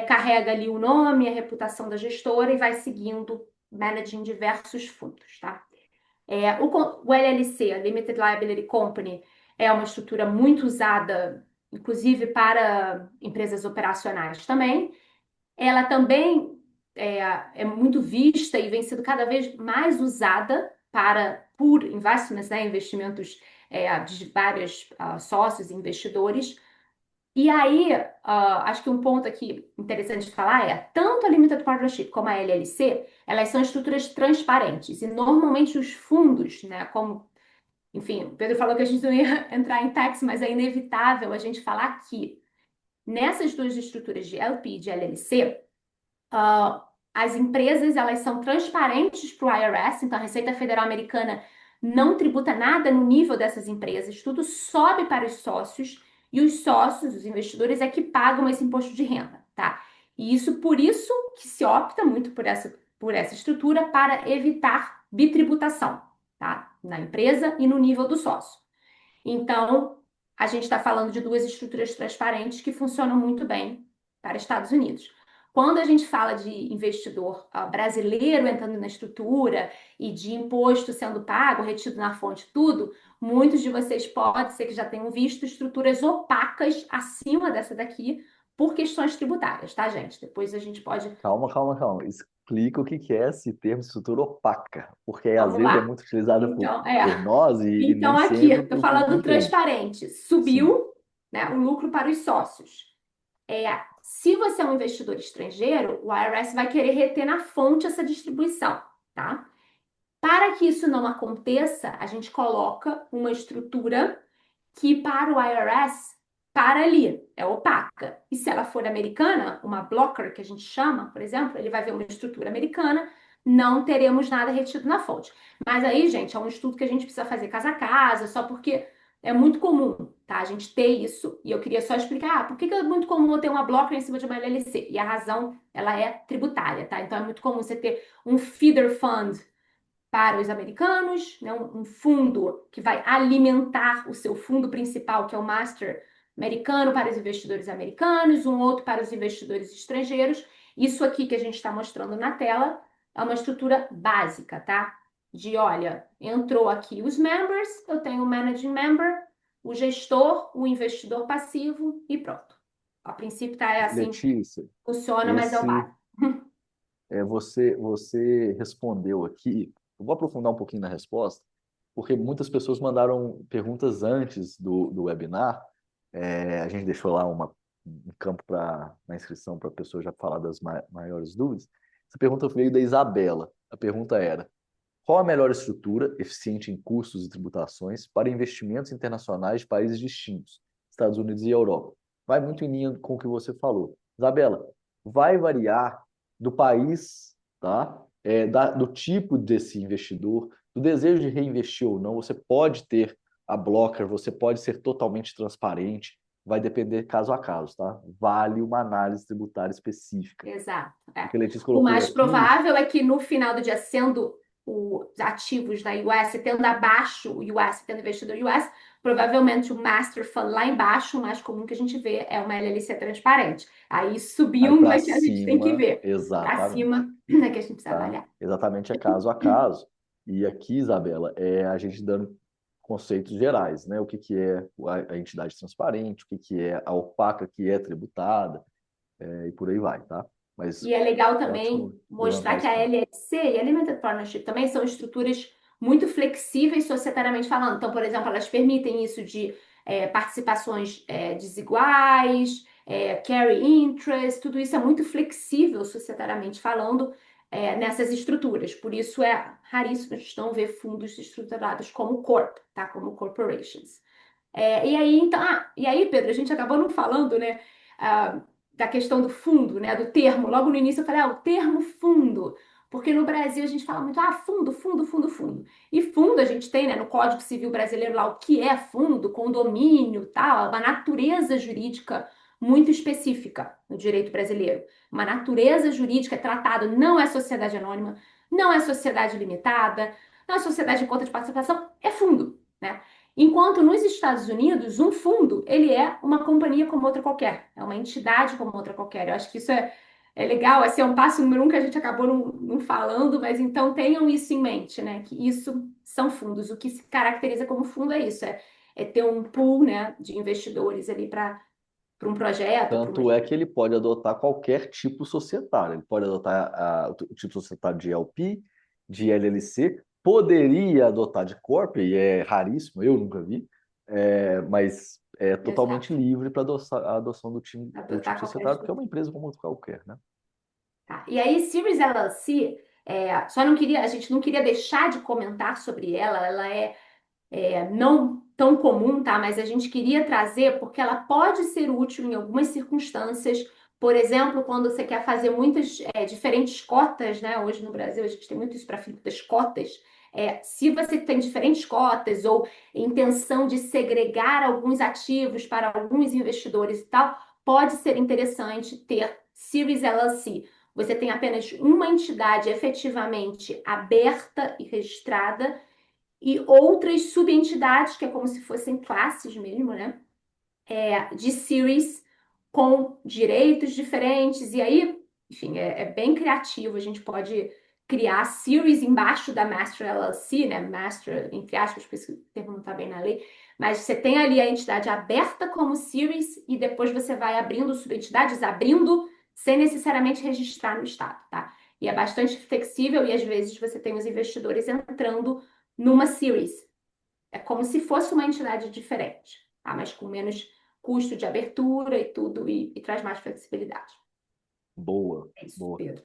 carrega ali o nome, a reputação da gestora e vai seguindo, managing diversos fundos, tá? O LLC, a Limited Liability Company, é uma estrutura muito usada, inclusive para empresas operacionais também. Ela também é muito vista e vem sendo cada vez mais usada por investments, né, investimentos de vários sócios e investidores. E aí, acho que um ponto aqui interessante de falar é, tanto a Limited Partnership como a LLC, elas são estruturas transparentes. E normalmente os fundos, né, como, enfim, o Pedro falou que a gente não ia entrar em tax, mas é inevitável a gente falar que nessas duas estruturas de LP e de LLC, as empresas, elas são transparentes para o IRS, então a Receita Federal Americana não tributa nada no nível dessas empresas, tudo sobe para os sócios e os sócios, os investidores, é que pagam esse imposto de renda, tá? E por isso que se opta muito por essa estrutura para evitar bitributação, tá? Na empresa e no nível do sócio. Então, a gente está falando de duas estruturas transparentes que funcionam muito bem para Estados Unidos. Quando a gente fala de investidor brasileiro entrando na estrutura e de imposto sendo pago, retido na fonte, tudo, muitos de vocês pode ser que já tenham visto estruturas opacas acima dessa daqui por questões tributárias, tá, gente? Depois a gente pode. Calma, calma, calma. Explica o que que é esse termo estrutura opaca, porque às Vamos vezes é lá. muito utilizado Então, por nós e Então, nem aqui, sempre estou o público falando entende. transparente. Sim. Subiu, né, o lucro para os sócios. Se você é um investidor estrangeiro, o IRS vai querer reter na fonte essa distribuição, tá? Para que isso não aconteça, a gente coloca uma estrutura que para o IRS para ali, é opaca. E se ela for americana, uma blocker que a gente chama, por exemplo, ele vai ver uma estrutura americana, não teremos nada retido na fonte. Mas aí, gente, é um estudo que a gente precisa fazer casa a casa, só porque é muito comum, tá? A gente ter isso, e eu queria só explicar, por que é muito comum eu ter uma blocker em cima de uma LLC? E a razão, ela é tributária, tá? Então é muito comum você ter um feeder fund para os americanos, né? Um fundo que vai alimentar o seu fundo principal, que é o Master americano para os investidores americanos, um outro para os investidores estrangeiros. Isso aqui que a gente está mostrando na tela é uma estrutura básica, tá? De, olha, entrou aqui os members, eu tenho o managing member, o gestor, o investidor passivo e pronto. A princípio tá assim, Letícia, funciona, mas é o esse básico. você respondeu aqui. Eu vou aprofundar um pouquinho na resposta, porque muitas pessoas mandaram perguntas antes do webinar. A gente deixou lá um campo na inscrição para a pessoa já falar das maiores dúvidas. Essa pergunta veio da Isabela. A pergunta era: qual a melhor estrutura eficiente em custos e tributações para investimentos internacionais de países distintos, Estados Unidos e Europa? Vai muito em linha com o que você falou. Isabela, vai variar do país, tá? Do tipo desse investidor, do desejo de reinvestir ou não. Você pode ter a blocker, você pode ser totalmente transparente, vai depender caso a caso, tá? Vale uma análise tributária específica. Exato. O que a Letícia O colocou mais aqui, provável é que no final do dia, sendo os ativos da US, tendo abaixo o US, tendo investidor US, provavelmente o Master Fund lá embaixo, o mais comum que a gente vê é uma LLC transparente. Aí aí subindo para é que a gente tem que cima, ver. Para exatamente. cima é que a gente precisa Tá? avaliar. Exatamente, é caso a caso. E aqui, Isabela, é a gente dando conceitos gerais, né? O que que é a entidade transparente, o que que é a opaca que é tributada, e por aí vai, tá? Mas E é legal também ótimo levantar mostrar que esse a ponto. LLC e a Limited Partnership também são estruturas muito flexíveis societariamente falando. Então, por exemplo, elas permitem isso de participações desiguais, carry interest, tudo isso é muito flexível societariamente falando nessas estruturas. Por isso é raríssimo a gente não ver fundos estruturados como corp, tá? Como corporations. E aí, então, e aí, Pedro, a gente acabou não falando, né, da questão do fundo, né, do termo. Logo no início eu falei, o termo fundo, porque no Brasil a gente fala muito, fundo, fundo, fundo, fundo. E fundo a gente tem, né, no Código Civil Brasileiro lá o que é fundo, condomínio, tal, uma natureza jurídica muito específica no direito brasileiro. Uma natureza jurídica é tratado, não é sociedade anônima, não é sociedade limitada, não é sociedade de conta de participação, é fundo, né? Enquanto nos Estados Unidos, um fundo, ele é uma companhia como outra qualquer, é uma entidade como outra qualquer. Eu acho que isso é legal, esse é um passo número um que a gente acabou não falando, mas então tenham isso em mente, né? Que isso são fundos. O que se caracteriza como fundo é isso, é ter um pool, né, de investidores ali para um projeto, para uma... Tanto é que ele pode adotar qualquer tipo societário. Ele pode adotar o tipo societário de LP, de LLC, poderia adotar de Corp, e é raríssimo, eu nunca vi, mas é totalmente Exato, livre para a adoção do tipo adotar qualquer societário, porque é estrutura. uma empresa como outra qualquer, né? Tá. E aí, Series LLC, só não queria, a gente não queria deixar de comentar sobre ela, ela não tão comum, tá? Mas a gente queria trazer porque ela pode ser útil em algumas circunstâncias. Por exemplo, quando você quer fazer muitas diferentes cotas, né? Hoje no Brasil a gente tem muito isso para das cotas. Se você tem diferentes cotas ou intenção de segregar alguns ativos para alguns investidores e tal, pode ser interessante ter Series LLC. Você tem apenas uma entidade efetivamente aberta e registrada e outras subentidades, que é como se fossem classes mesmo, né? De series com direitos diferentes. E aí, enfim, é bem criativo. A gente pode criar series embaixo da Master LLC, né? Master, entre aspas, por isso que o termo não está bem na lei. Mas você tem ali a entidade aberta como series e depois você vai abrindo subentidades, abrindo sem necessariamente registrar no Estado, tá? E é bastante flexível e às vezes você tem os investidores entrando numa series. É como se fosse uma entidade diferente, tá? Mas com menos custo de abertura e tudo, e traz mais flexibilidade. Boa, É isso, boa. Pedro.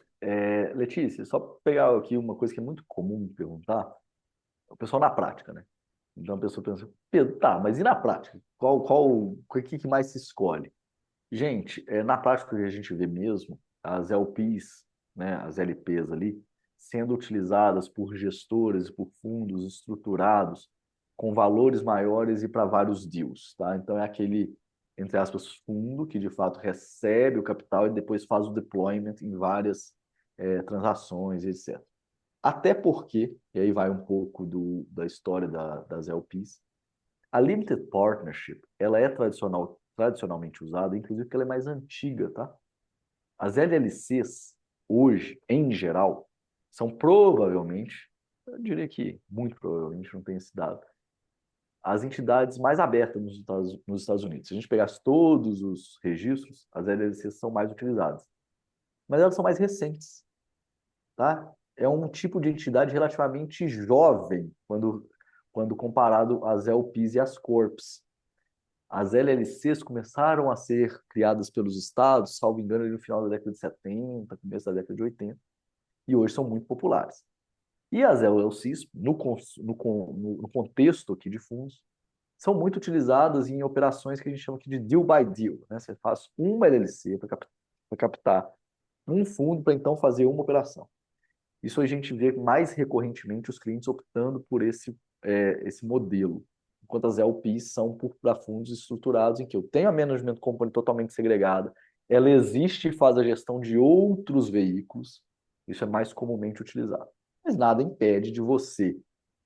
Letícia, só pegar aqui uma coisa que é muito comum de perguntar, o pessoal na prática, né? Então a pessoa pensa, Pedro, tá, mas e na prática? O que mais se escolhe? Gente, na prática o que a gente vê mesmo, as LPs, né, as LPs ali, sendo utilizadas por gestores e por fundos estruturados com valores maiores e para vários deals, tá? Então é aquele, entre aspas, fundo que de fato recebe o capital e depois faz o deployment em várias transações, etc. Até porque, e aí vai um pouco da história das LPs, a Limited Partnership, ela é tradicionalmente usada, inclusive porque ela é mais antiga, tá? As LLCs, hoje, em geral, são provavelmente, eu diria que muito provavelmente, não tem esse dado, as entidades mais abertas nos Estados Unidos. Se a gente pegasse todos os registros, as LLCs são mais utilizadas. Mas elas são mais recentes, tá? É um tipo de entidade relativamente jovem quando comparado às LPs e às Corps. As LLCs começaram a ser criadas pelos estados, salvo engano, no final da década de 70, começo da década de 80, e hoje são muito populares. E as LLCs, no contexto aqui de fundos, são muito utilizadas em operações que a gente chama aqui de deal by deal, né? Você faz uma LLC para captar um fundo para então fazer uma operação. Isso a gente vê mais recorrentemente os clientes optando por esse modelo, enquanto as LPs são para fundos estruturados em que eu tenho a management company totalmente segregada, ela existe e faz a gestão de outros veículos, isso é mais comumente utilizado. Mas nada impede de você,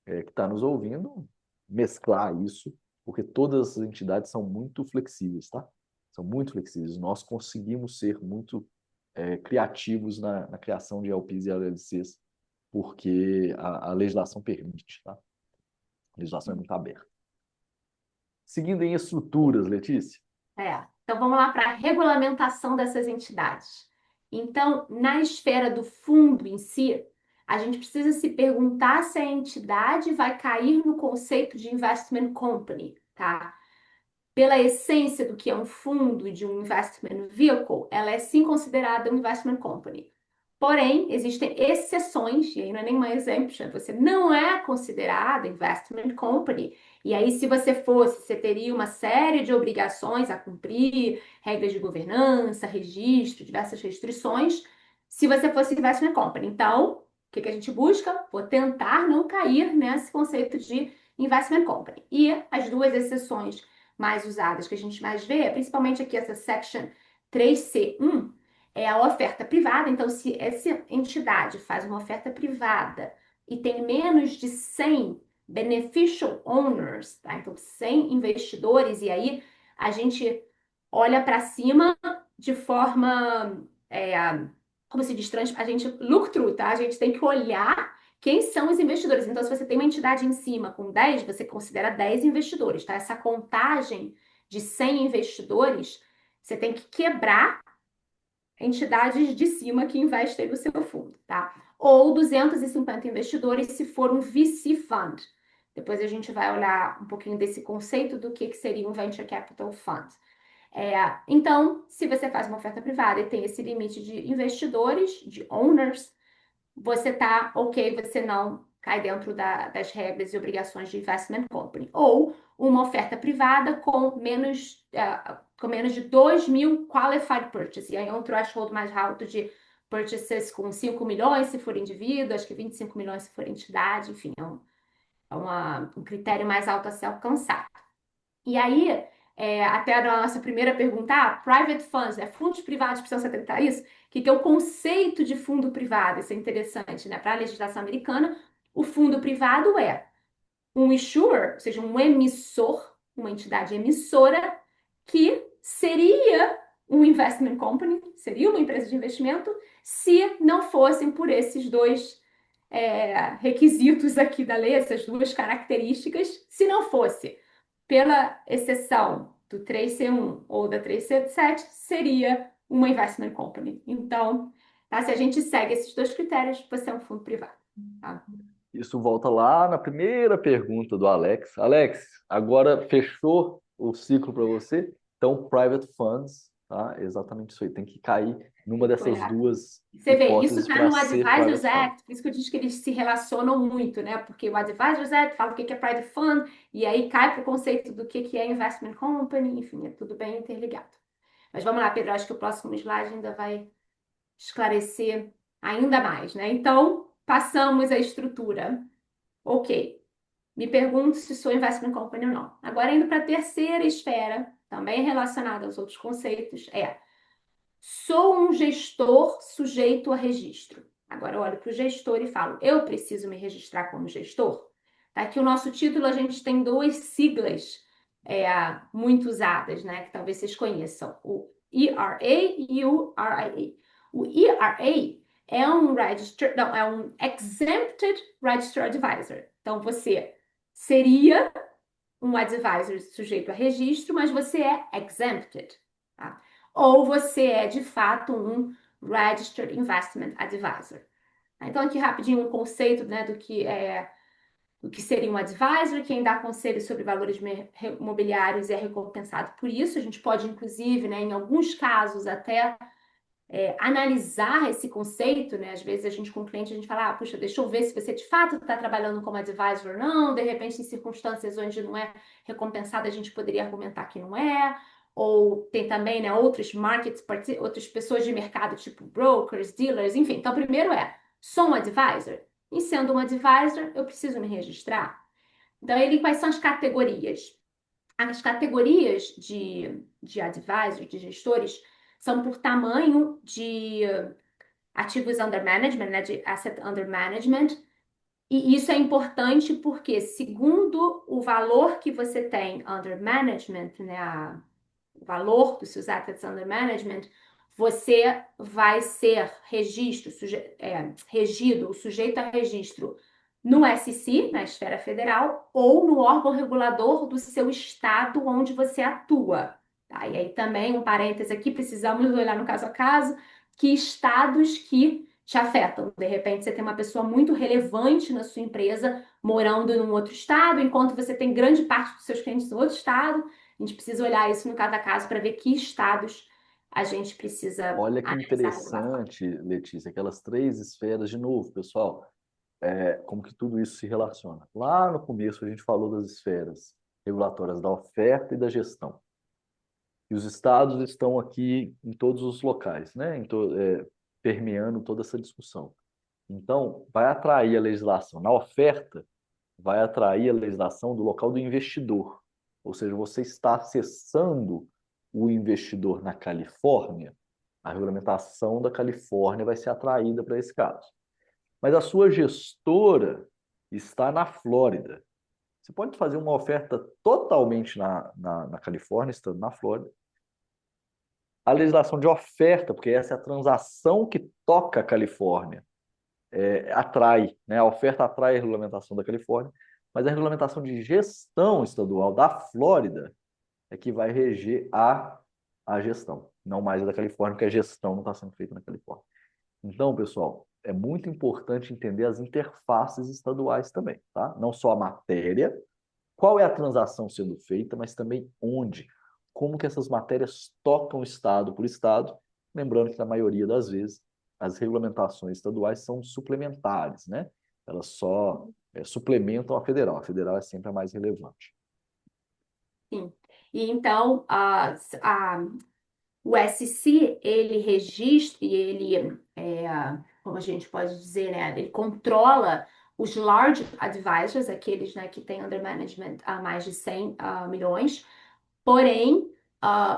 que está nos ouvindo, mesclar isso, porque todas as entidades são muito flexíveis, tá? São muito flexíveis. Nós conseguimos ser muito criativos na criação de LPs e LLCs, porque a legislação permite, tá? A legislação é muito aberta. Seguindo em estruturas, Letícia. Então vamos lá para a regulamentação dessas entidades. Então, na esfera do fundo em si, a gente precisa se perguntar se a entidade vai cair no conceito de investment company, tá? Pela essência do que é um fundo de um investment vehicle, ela é sim considerada um investment company. Porém, existem exceções, e aí não é nenhuma exemption, você não é considerada investment company. E aí, se você fosse, você teria uma série de obrigações a cumprir, regras de governança, registro, diversas restrições, se você fosse investment company. Então, o que a gente busca? Vou tentar não cair nesse conceito de investment company. E as duas exceções mais usadas que a gente mais vê, principalmente aqui essa section 3C1, é a oferta privada. Então, se essa entidade faz uma oferta privada e tem menos de 100 beneficial owners, tá? Então 100 investidores, e aí a gente olha para cima de forma, como se diz, a gente look through, tá? A gente tem que olhar quem são os investidores. Então, se você tem uma entidade em cima com 10, você considera 10 investidores, tá? Essa contagem de 100 investidores, você tem que quebrar entidades de cima que investem no seu fundo, tá? Ou 250 investidores se for um VC Fund. Depois a gente vai olhar um pouquinho desse conceito do que seria um Venture Capital Fund. Então, se você faz uma oferta privada e tem esse limite de investidores, de owners, você tá ok, você não cai dentro das regras e obrigações de investment company. Ou uma oferta privada com menos de 2 mil qualified purchases. E aí é um threshold mais alto de purchases com 5 milhões se for indivíduo, acho que 25 milhões se for entidade, enfim, um critério mais alto a ser alcançado. E aí, até a nossa primeira pergunta, private funds, fundos privados precisam se atentar a isso, que é o conceito de fundo privado. Isso é interessante, né? Para a legislação americana, o fundo privado é um issuer, ou seja, um emissor, uma entidade emissora, que seria um investment company, seria uma empresa de investimento, se não fossem por esses dois requisitos aqui da lei, essas duas características, se não fosse pela exceção do 3C1 ou da 3C7, seria uma investment company. Então, tá? Se a gente segue esses dois critérios, você é um fundo privado. Tá? Isso volta lá na primeira pergunta do Alex. Alex, agora fechou o ciclo para você? Então, private funds, tá? Exatamente isso aí. Tem que cair numa dessas duas Você vê, isso hipóteses está para no ser Advisors private fund. Act, por isso que eu disse que eles se relacionam muito, né? Porque o Advisors Act fala o que é private fund, e aí cai para o conceito do que é investment company, enfim, é tudo bem interligado. Mas vamos lá, Pedro, acho que o próximo slide ainda vai esclarecer ainda mais, né? Então, passamos a estrutura. Ok, me pergunto se sou investment company ou não. Agora, indo para a terceira esfera, também relacionada aos outros conceitos, sou um gestor sujeito a registro. Agora eu olho para o gestor e falo, eu preciso me registrar como gestor? Tá aqui o nosso título, a gente tem duas siglas muito usadas, né? Que talvez vocês conheçam, o ERA e o RIA. O ERA é um registered, não, é um exempted registered advisor. Então, você seria um advisor sujeito a registro, mas você é exempted, tá? Ou você é, de fato, um registered investment advisor. Então, aqui rapidinho um conceito, né, do que seria um advisor. Quem dá conselhos sobre valores imobiliários é recompensado por isso. A gente pode, inclusive, né, em alguns casos, até analisar esse conceito, né? Às vezes a gente com o cliente, a gente fala, puxa, deixa eu ver se você de fato está trabalhando como advisor ou não, de repente em circunstâncias onde não é recompensado, a gente poderia argumentar que não é, ou tem também, né, outros markets, outras pessoas de mercado, tipo brokers, dealers, enfim. Então, primeiro sou um advisor? E sendo um advisor, eu preciso me registrar? Então, quais são as categorias? As categorias de advisors, de gestores, são por tamanho de ativos under management, né, de asset under management. E isso é importante porque, segundo o valor que você tem under management, né, o valor dos seus assets under management, você vai ser regido, sujeito a registro no SEC, na esfera federal, ou no órgão regulador do seu estado onde você atua. Tá? E aí também, um parêntese aqui, precisamos olhar no caso a caso, que estados que te afetam. De repente, você tem uma pessoa muito relevante na sua empresa morando em um outro estado, enquanto você tem grande parte dos seus clientes no outro estado. A gente precisa olhar isso no caso a caso para ver que estados a gente precisa Olha que analisar a regulação. interessante, Letícia, aquelas três esferas de novo, pessoal, como que tudo isso se relaciona. Lá no começo a gente falou das esferas regulatórias da oferta e da gestão. E os estados estão aqui em todos os locais, né? Permeando toda essa discussão. Então, vai atrair a legislação. Na oferta, vai atrair a legislação do local do investidor. Ou seja, você está acessando o investidor na Califórnia, a regulamentação da Califórnia vai ser atraída para esse caso. Mas a sua gestora está na Flórida. Você pode fazer uma oferta totalmente na Califórnia, estando na Flórida. A legislação de oferta, porque essa é a transação que toca a Califórnia, atrai, né? A oferta atrai a regulamentação da Califórnia, mas a regulamentação de gestão estadual da Flórida é que vai reger a gestão, não mais a da Califórnia, porque a gestão não está sendo feita na Califórnia. Então, pessoal, é muito importante entender as interfaces estaduais também, tá? Não só a matéria, qual é a transação sendo feita, mas também onde, como que essas matérias tocam estado por estado, lembrando que na maioria das vezes as regulamentações estaduais são suplementares, né? Elas só suplementam a federal é sempre a mais relevante. Sim. E então, o SC, ele registra e ele, como a gente pode dizer, né, ele controla os large advisors, aqueles, né, que têm under management a mais de 100 milhões, porém,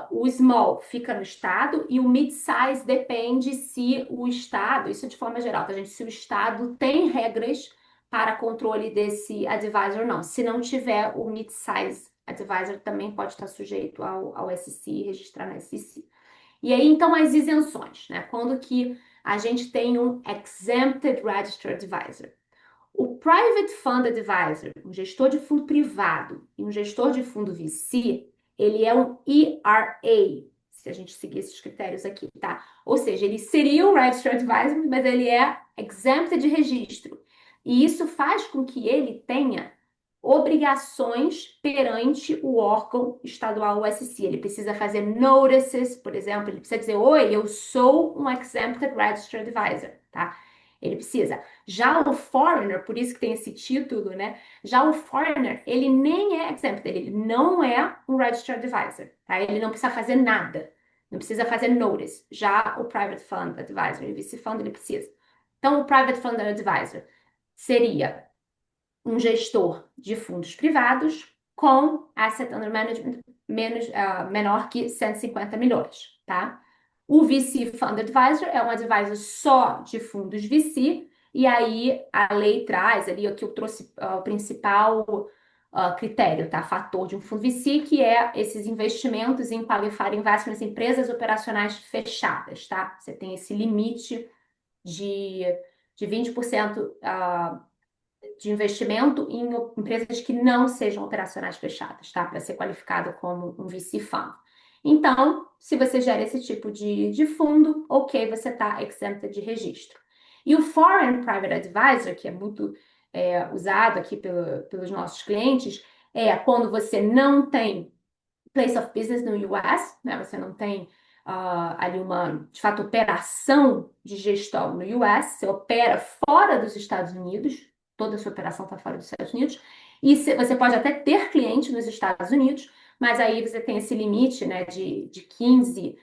o small fica no estado e o mid-size depende se o estado, isso de forma geral, tá, gente? Se o estado tem regras para controle desse advisor ou não. Se não tiver, o mid-size advisor também pode estar sujeito ao SC e registrar no SEC. E aí, então, as isenções, né? Quando que a gente tem um Exempted Registered Advisor. O Private Fund Advisor, um gestor de fundo privado e um gestor de fundo VC, ele é um ERA, se a gente seguir esses critérios aqui, tá? Ou seja, ele seria um Registered Advisor, mas ele é exempted de registro. E isso faz com que ele tenha obrigações perante o órgão estadual USC. Ele precisa fazer notices, por exemplo, ele precisa dizer, oi, eu sou um Exempted Registered Advisor, tá? Ele precisa. Já o foreigner, por isso que tem esse título, né? Já o foreigner, ele nem é exempted, ele não é um registered advisor, tá? Ele não precisa fazer nada, não precisa fazer notice. Já o private fund advisor, o VC fund, ele precisa. Então, o private fund advisor seria um gestor de fundos privados com asset under management menor que 150 milhões, tá? O VC Fund Advisor é um advisor só de fundos VC, e aí a lei traz ali o que eu trouxe o principal critério, tá? Fator de um fundo VC, que é esses investimentos em qualified investments, empresas operacionais fechadas, tá? Você tem esse limite de, de 20% de investimento em empresas que não sejam operacionais fechadas, tá? Para ser qualificado como um VC Fund. Então, se você gera esse tipo de fundo, ok, você está exempta de registro. E o Foreign Private Advisor, que é muito usado aqui pelos nossos clientes, é quando você não tem place of business no US, né? Você não tem ali de fato, operação de gestão no US, você opera fora dos Estados Unidos, toda a sua operação está fora dos Estados Unidos, e você pode até ter cliente nos Estados Unidos, mas aí você tem esse limite, né, de 15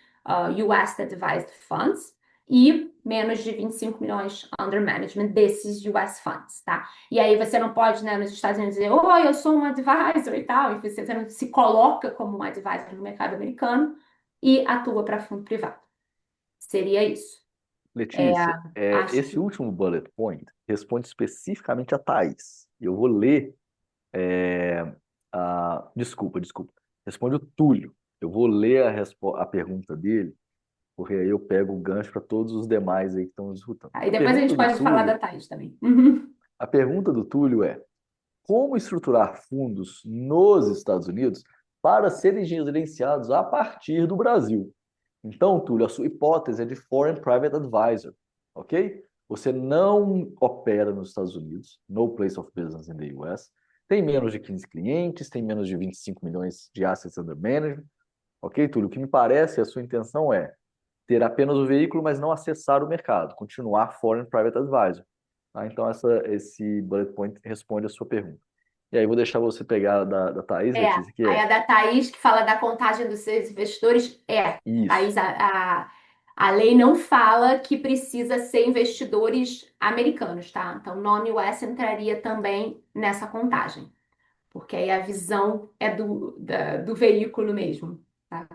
US Advised Funds e menos de 25 milhões under management desses US Funds, tá? E aí você não pode, né, nos Estados Unidos dizer, oi, eu sou um advisor e tal, e você não se coloca como um advisor no mercado americano e atua para fundo privado. Seria isso. Letícia, Acho esse que último bullet point responde especificamente a Thaís. E eu vou ler. Desculpa. Responde o Túlio. Eu vou ler a pergunta dele, porque aí eu pego o gancho para todos os demais aí que estão escutando. aí depois a gente pode falar da Thaís também. Uhum. A pergunta do Túlio é: como estruturar fundos nos Estados Unidos para serem gerenciados a partir do Brasil? Então, Túlio, a sua hipótese é de Foreign Private Advisor, ok? Você não opera nos Estados Unidos, no place of business in the US, tem menos de 15 clientes, tem menos de 25 milhões de assets under management, ok, Túlio? O que me parece, a sua intenção é ter apenas o veículo, mas não acessar o mercado, continuar Foreign Private Advisor. Tá? Então, esse bullet point responde a sua pergunta. E aí, vou deixar você pegar da Thaís, Letícia, que Aí é a da Thaís, que fala da contagem dos seus investidores, isso. Thaís, a lei não fala que precisa ser investidores americanos, tá? Então, non-US entraria também nessa contagem, porque aí a visão é do veículo mesmo, tá?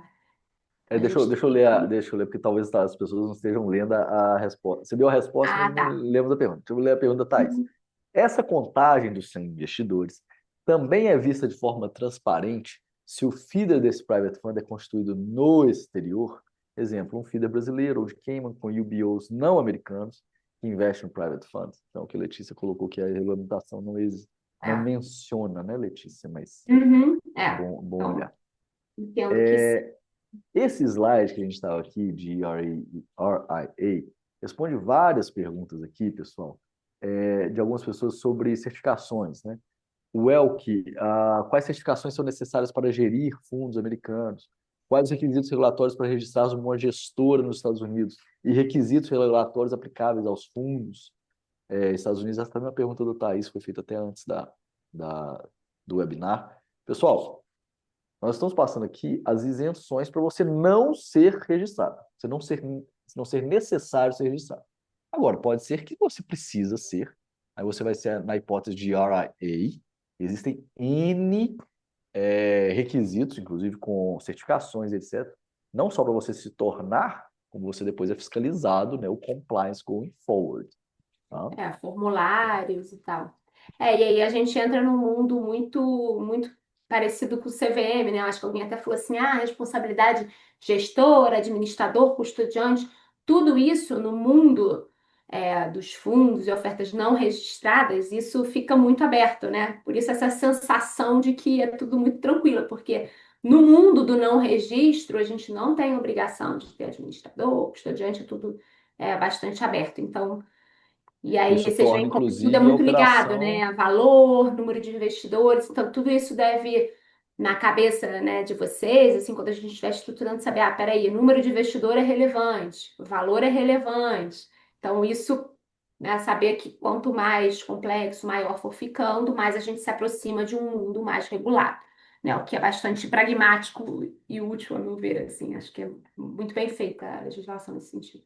A gente Deixa eu tem ler, aqui. deixa eu ler, porque talvez as pessoas não estejam lendo a resposta. Você deu a resposta, mas Ah, não tá. lemos a pergunta. Deixa eu ler a pergunta, Thais. Uhum. Essa contagem dos 100 investidores também é vista de forma transparente se o feeder desse private fund é constituído no exterior? Exemplo, um feeder brasileiro ou de Cayman com UBOs não americanos que investem no private fund. Então, o que a Letícia colocou que a regulamentação não É. menciona, né, Letícia? Mas Uhum. bom Então, olhar. entendo que sim. Esse slide que a gente estava aqui, de RIA, responde várias perguntas aqui, pessoal, de algumas pessoas sobre certificações, né? O ELK, quais certificações são necessárias para gerir fundos americanos? Quais os requisitos regulatórios para registrar uma gestora nos Estados Unidos? E requisitos regulatórios aplicáveis aos fundos Estados Unidos? Essa também é uma pergunta do Thaís, foi feita até antes da, do webinar. Pessoal, nós estamos passando aqui as isenções para você não ser registrado, você não ser necessário ser registrado. Agora, pode ser que você precisa ser, aí você vai ser na hipótese de RIA, existem N requisitos, inclusive com certificações, etc. Não só para você se tornar, como você depois é fiscalizado, né, o compliance going forward. Tá? Formulários e tal. E aí a gente entra num mundo muito parecido com o CVM, né? Eu acho que alguém até falou assim, responsabilidade gestora, administrador, custodiante, tudo isso no mundo dos fundos e ofertas não registradas, isso fica muito aberto, né? Por isso essa sensação de que é tudo muito tranquilo, porque no mundo do não registro, a gente não tem obrigação de ter administrador, custodiante, é tudo bastante aberto. Então, e aí Isso vocês torna, veem como tudo é inclusive, a muito ligado, operação. né? Valor, número de investidores, então tudo isso deve, na cabeça, né, de vocês, assim, quando a gente estiver estruturando, saber, peraí, número de investidor é relevante, valor é relevante. Então, isso, né, saber que quanto mais complexo, maior for ficando, mais a gente se aproxima de um mundo mais regulado, né? O que é bastante pragmático e útil, a meu ver, assim, acho que é muito bem feita a legislação nesse sentido.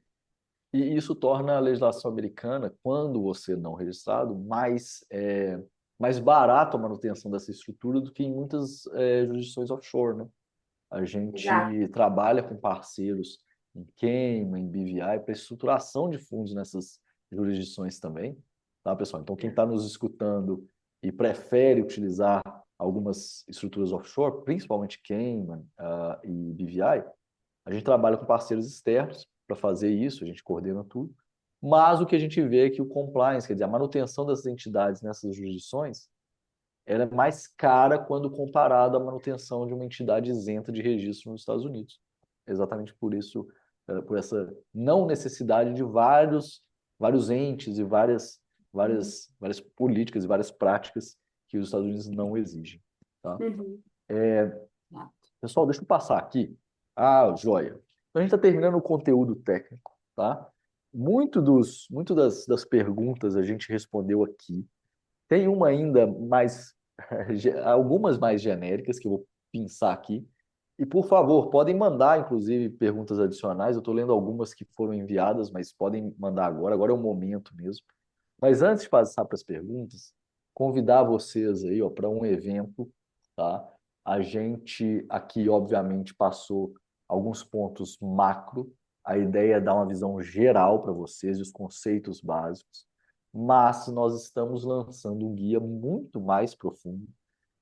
E isso torna a legislação americana, quando você não registrado, mais barato a manutenção dessa estrutura do que em muitas jurisdições offshore, né? A Exato. gente trabalha com parceiros em Cayman, em BVI, para estruturação de fundos nessas jurisdições também, tá, pessoal? Então, quem está nos escutando e prefere utilizar algumas estruturas offshore, principalmente Cayman, e BVI, a gente trabalha com parceiros externos para fazer isso, a gente coordena tudo, Mas o que a gente vê é que o compliance, quer dizer, a manutenção dessas entidades nessas jurisdições, ela é mais cara quando comparada à manutenção de uma entidade isenta de registro nos Estados Unidos. Exatamente por isso, por essa não necessidade de vários entes e várias políticas e várias práticas que os Estados Unidos não exigem, tá? Uhum. Pessoal, deixa eu passar aqui. Ah, joia. Então, a gente está terminando o conteúdo técnico, tá? Muito das perguntas a gente respondeu aqui. Tem uma ainda mais, algumas mais genéricas que eu vou pensar aqui. E, por favor, podem mandar, inclusive, perguntas adicionais. Eu estou lendo algumas que foram enviadas, mas podem mandar agora. Agora é o momento mesmo. Mas antes de passar para as perguntas, convidar vocês aí, ó, para um evento, tá? A gente aqui, obviamente, passou alguns pontos macro. A ideia é dar uma visão geral para vocês, os conceitos básicos. Mas nós estamos lançando um guia muito mais profundo,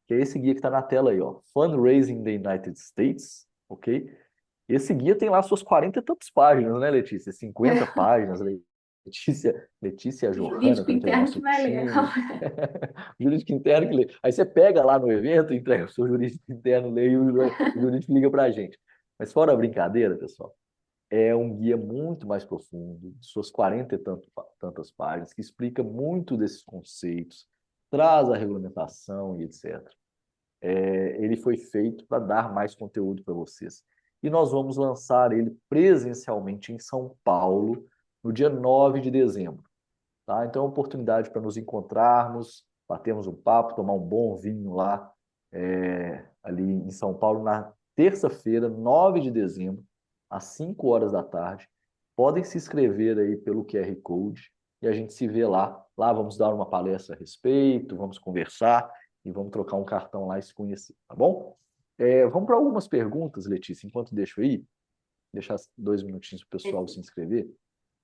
que é esse guia que está na tela aí, ó, Fundraising in the United States, ok? Esse guia tem lá suas 40 e tantas páginas, né, Letícia? 50 páginas, Letícia O Johanna jurídico também tem o interno que nosso vai ler. time. O jurídico interno que lê. Aí você pega lá no evento, entrega o seu jurídico interno, lê e o jurídico liga para a gente. Mas fora a brincadeira, pessoal, é um guia muito mais profundo, de suas 40 e tantas páginas, que explica muito desses conceitos, traz a regulamentação e etc. Ele foi feito para dar mais conteúdo para vocês. E nós vamos lançar ele presencialmente em São Paulo no dia 9 de dezembro. Tá? Então é uma oportunidade para nos encontrarmos, batermos um papo, tomar um bom vinho lá, ali em São Paulo, na terça-feira, 9 de dezembro, às 5 horas da tarde. Podem se inscrever aí pelo QR Code e a gente se vê lá. Lá vamos dar uma palestra a respeito, vamos conversar e vamos trocar um cartão lá e se conhecer, tá bom? Vamos para algumas perguntas, Letícia, enquanto deixo aí, deixar 2 minutinhos para o pessoal se inscrever.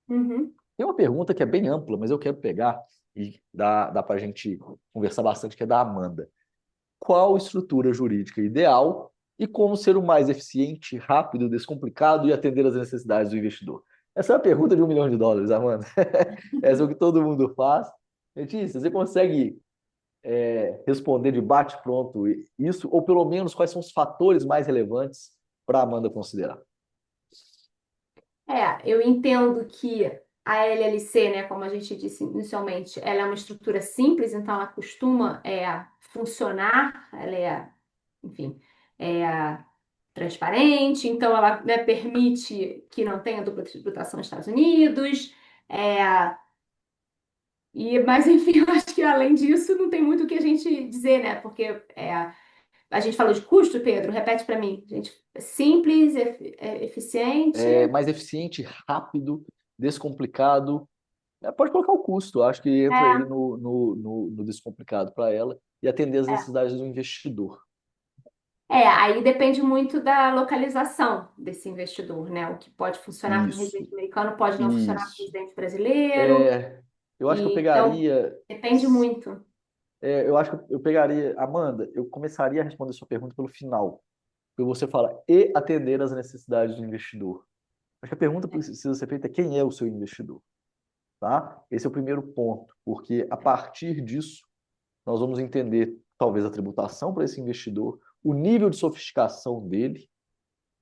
Uhum. Tem uma pergunta que é bem ampla, mas eu quero pegar e dá para a gente conversar bastante, que é da Amanda. Qual estrutura jurídica ideal e como ser o mais eficiente, rápido, descomplicado e atender às necessidades do investidor? Essa é a pergunta de US$ 1 milhão, Amanda. Essa é o que todo mundo faz. Letícia, você consegue responder de bate-pronto isso? Ou pelo menos quais são os fatores mais relevantes para a Amanda considerar? Eu entendo que a LLC, né, como a gente disse inicialmente, ela é uma estrutura simples, então ela costuma funcionar, ela enfim, é transparente, então ela, né, permite que não tenha dupla tributação nos Estados Unidos, mas enfim, eu acho que além disso não tem muito o que a gente dizer, né, porque a gente falou de custo, Pedro, repete para mim, gente, simples, eficiente. Mais eficiente, rápido, descomplicado. Pode colocar o custo, acho que entra aí É, no descomplicado para ela e atender às é. necessidades do investidor. Aí depende muito da localização desse investidor, né? O que pode funcionar para o Isso, residente americano pode não funcionar para o isso. residente brasileiro. Eu acho que eu E, então, pegaria. depende muito. Eu acho que eu pegaria. Amanda, eu começaria a responder sua pergunta pelo final. Porque você fala e atender às necessidades do investidor. Acho que a pergunta que precisa ser feita é quem é o seu investidor, tá? Esse é o primeiro ponto, porque a partir disso nós vamos entender talvez a tributação para esse investidor, o nível de sofisticação dele,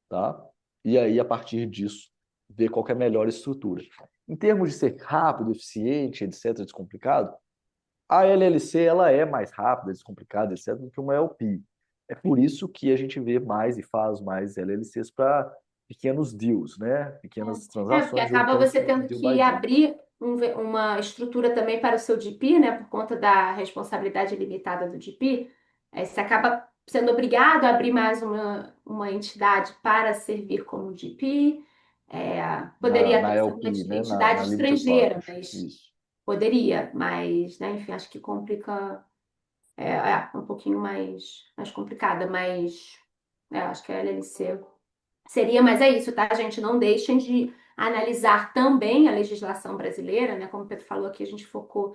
tá? E aí, a partir disso, ver qual que é a melhor estrutura. Em termos de ser rápido, eficiente, etc., descomplicado, a LLC ela é mais rápida, descomplicada, etc., do que uma LP. É por isso que a gente vê mais e faz mais LLCs para pequenos deals, né? Pequenas Porque transações, jogo acaba você contra tendo deal by que deal. abrir uma estrutura também para o seu GP, né? Por conta da responsabilidade limitada do GP. Aí você acaba sendo obrigado a abrir mais uma entidade para servir como GP. Poderia Na até ser uma LP, né? Na entidade Limited estrangeira, Partnership. mas Isso. poderia, mas, né, enfim, acho que complica, um pouquinho mais complicada, mas acho que a LLC seria, mas é isso, tá, gente? Não deixem de analisar também a legislação brasileira, né? Como o Pedro falou aqui, a gente focou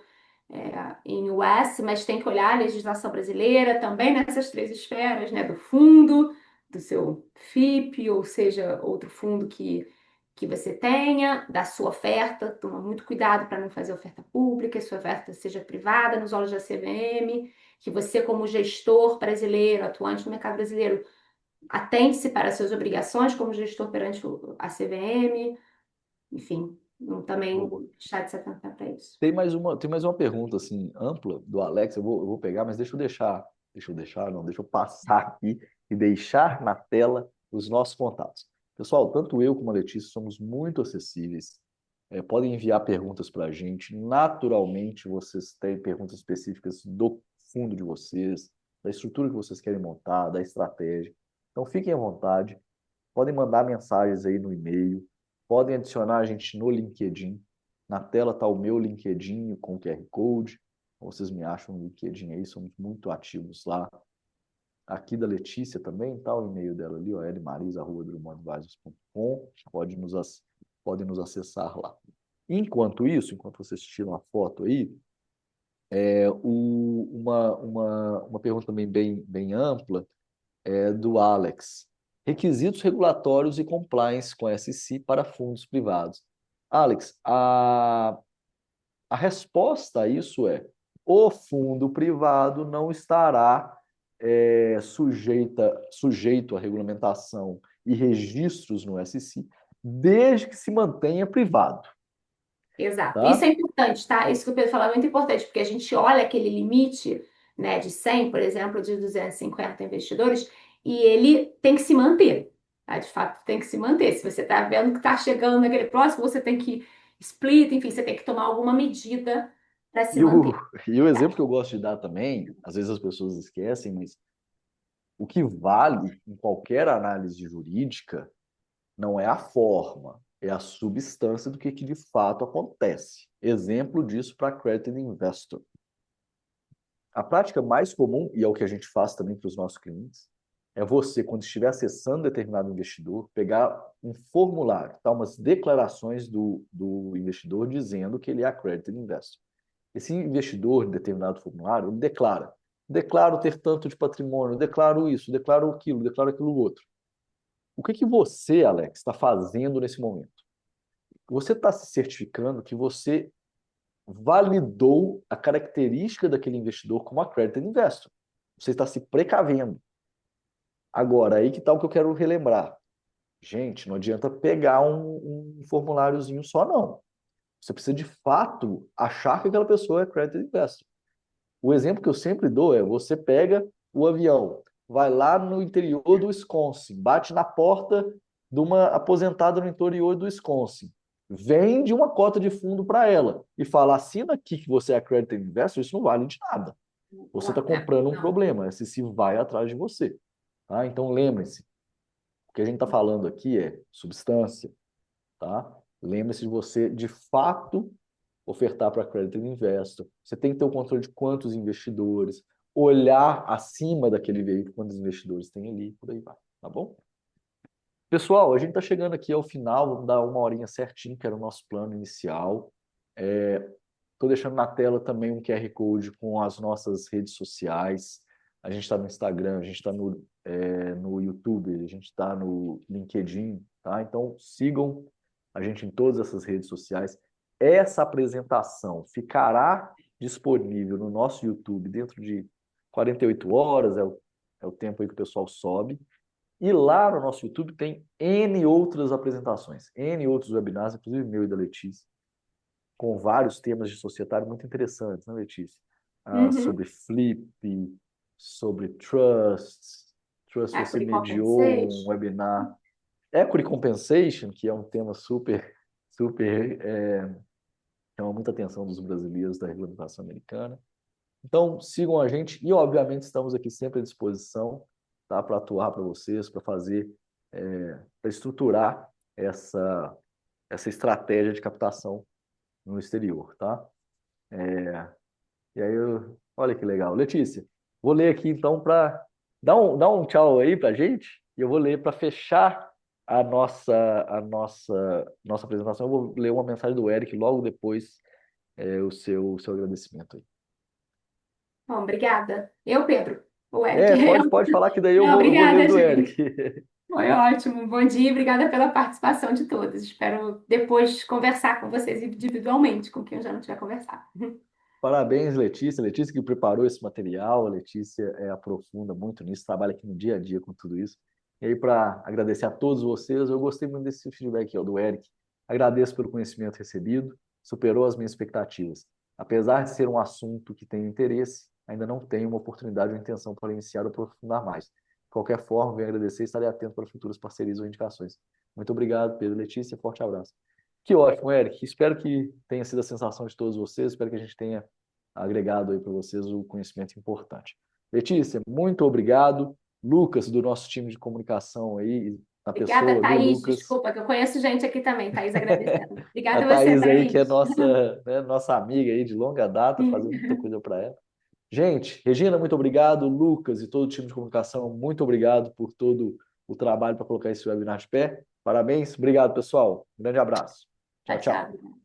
em US, mas tem que olhar a legislação brasileira também nessas três esferas, né? Do fundo, do seu FIP, ou seja, outro fundo que você tenha, da sua oferta, toma muito cuidado para não fazer oferta pública, que sua oferta seja privada nos olhos da CVM, que você, como gestor brasileiro, atuante no mercado brasileiro, atente-se para as suas obrigações como gestor perante a CVM, enfim, não também Boa. deixar de se atentar para isso. Tem mais uma pergunta assim ampla do Alex, eu vou pegar, mas deixa eu passar aqui e deixar na tela os nossos contatos. Pessoal, tanto eu como a Letícia somos muito acessíveis. Podem enviar perguntas para a gente. Naturalmente, vocês têm perguntas específicas do fundo de vocês, da estrutura que vocês querem montar, da estratégia. Então, fiquem à vontade. Podem mandar mensagens aí no e-mail. Podem adicionar a gente no LinkedIn. Na tela está o meu LinkedIn com o QR Code. Vocês me acham no LinkedIn aí, somos muito ativos lá. Aqui da Letícia também, tá o e-mail dela ali, lmaris@drummondadvisors.com. Podem nos acessar lá. Enquanto isso, enquanto vocês tiram a foto aí, uma pergunta também bem ampla do Alex. Requisitos regulatórios e compliance com SEC para fundos privados. Alex, a resposta a isso é: o fundo privado não estará sujeito à regulamentação e registros no SEC, desde que se mantenha privado. Exato. Isso Tá? é importante, tá? Isso que o Pedro falou é muito importante, porque a gente olha aquele limite, né, de 100, por exemplo, de 250 investidores, e ele tem que se manter, tá? De fato, tem que se manter. Se você está vendo que está chegando naquele próximo, você tem que split, enfim, você tem que tomar alguma medida para se E o, manter. e o exemplo que eu gosto de dar também, às vezes as pessoas esquecem, mas o que vale em qualquer análise jurídica não é a forma, é a substância do que de fato acontece. Exemplo disso para accredited investor. A prática mais comum, e é o que a gente faz também para os nossos clientes, é você, quando estiver acessando determinado investidor, pegar um formulário, tá? Umas declarações do investidor dizendo que ele é accredited investor. Esse investidor, em determinado formulário, ele declaro ter tanto de patrimônio, declaro isso, declaro aquilo outro. O que você, Alex, está fazendo nesse momento? Você está se certificando que você validou a característica daquele investidor como accredited investor. Você está se precavendo. Agora, aí que está o que eu quero relembrar. Gente, não adianta pegar um formuláriozinho só, não. Você precisa, de fato, achar que aquela pessoa é accredited investor. O exemplo que eu sempre dou é: você pega o avião, vai lá no interior do Wisconsin, bate na porta de uma aposentada no interior do Wisconsin, vende uma cota de fundo para ela e fala: assina aqui que você é accredited investor. Isso não vale de nada. Você está comprando um Não. problema, a SEC vai atrás de você. Tá? Então, lembre-se, o que a gente está falando aqui é substância. Tá? Lembre-se de você, de fato, ofertar para accredited investor. Você tem que ter o controle de quantos investidores, olhar acima daquele veículo quantos investidores tem ali, por aí vai, tá bom? Pessoal, a gente está chegando aqui ao final, vamos dar uma horinha certinho, que era o nosso plano inicial. Estou deixando na tela também um QR Code com as nossas redes sociais. A gente está no Instagram, a gente está no YouTube, a gente está no LinkedIn, tá? Então sigam a gente em todas essas redes sociais. Essa apresentação ficará disponível no nosso YouTube dentro de 48 horas, é o tempo aí que o pessoal sobe. E lá no nosso YouTube tem N outras apresentações, N outros webinars, inclusive meu e da Letícia, com vários temas de societário muito interessantes, né, Letícia? Uhum. Sobre flip, sobre trusts. Trust, você Equity mediou um compensation. webinar. Equity compensation, que é um tema super, chama muita atenção dos brasileiros da regulamentação americana. Então, sigam a gente e, obviamente, estamos aqui sempre à disposição, tá, para atuar para vocês, para fazer, para estruturar essa estratégia de captação no exterior, tá? E aí, olha que legal. Letícia, vou ler aqui então para dar um tchau aí para a gente, e eu vou ler para fechar a nossa apresentação. Eu vou ler uma mensagem do Eric logo depois, o seu agradecimento aí. Bom, obrigada. Eu, Pedro, o Eric. Pode falar que daí eu Não, vou ler o obrigada, do gente. Eric. Foi ótimo. Bom dia, e obrigada pela participação de todos. Espero depois conversar com vocês individualmente, com quem eu já não tiver conversado. Parabéns, Letícia. Letícia que preparou esse material. A Letícia aprofunda muito nisso, trabalha aqui no dia a dia com tudo isso. E aí, para agradecer a todos vocês, eu gostei muito desse feedback aqui, ó, do Eric. Agradeço pelo conhecimento recebido, superou as minhas expectativas. Apesar de ser um assunto que tem interesse, ainda não tenho uma oportunidade ou intenção para iniciar ou aprofundar mais. De qualquer forma, venho agradecer e estarei atento para futuras parcerias ou indicações. Muito obrigado, Pedro e Letícia. Forte abraço. Que ótimo, Eric. Espero que tenha sido a sensação de todos vocês. Espero que a gente tenha agregado aí para vocês o conhecimento importante. Letícia, muito obrigado. Lucas, do nosso time de comunicação aí, na Obrigada, pessoa do Thaís. Lucas. Desculpa, que eu conheço gente aqui também. Thaís agradecendo. A Obrigada a você, Thaís aí, que é Thaís. nossa, né, nossa amiga aí de longa data, fazendo muita coisa para ela. Gente, Regina, muito obrigado. Lucas e todo o time de comunicação, muito obrigado por todo o trabalho para colocar esse webinar de pé. Parabéns. Obrigado, pessoal. Um grande abraço. Tchau, Tchau, tchau. tchau.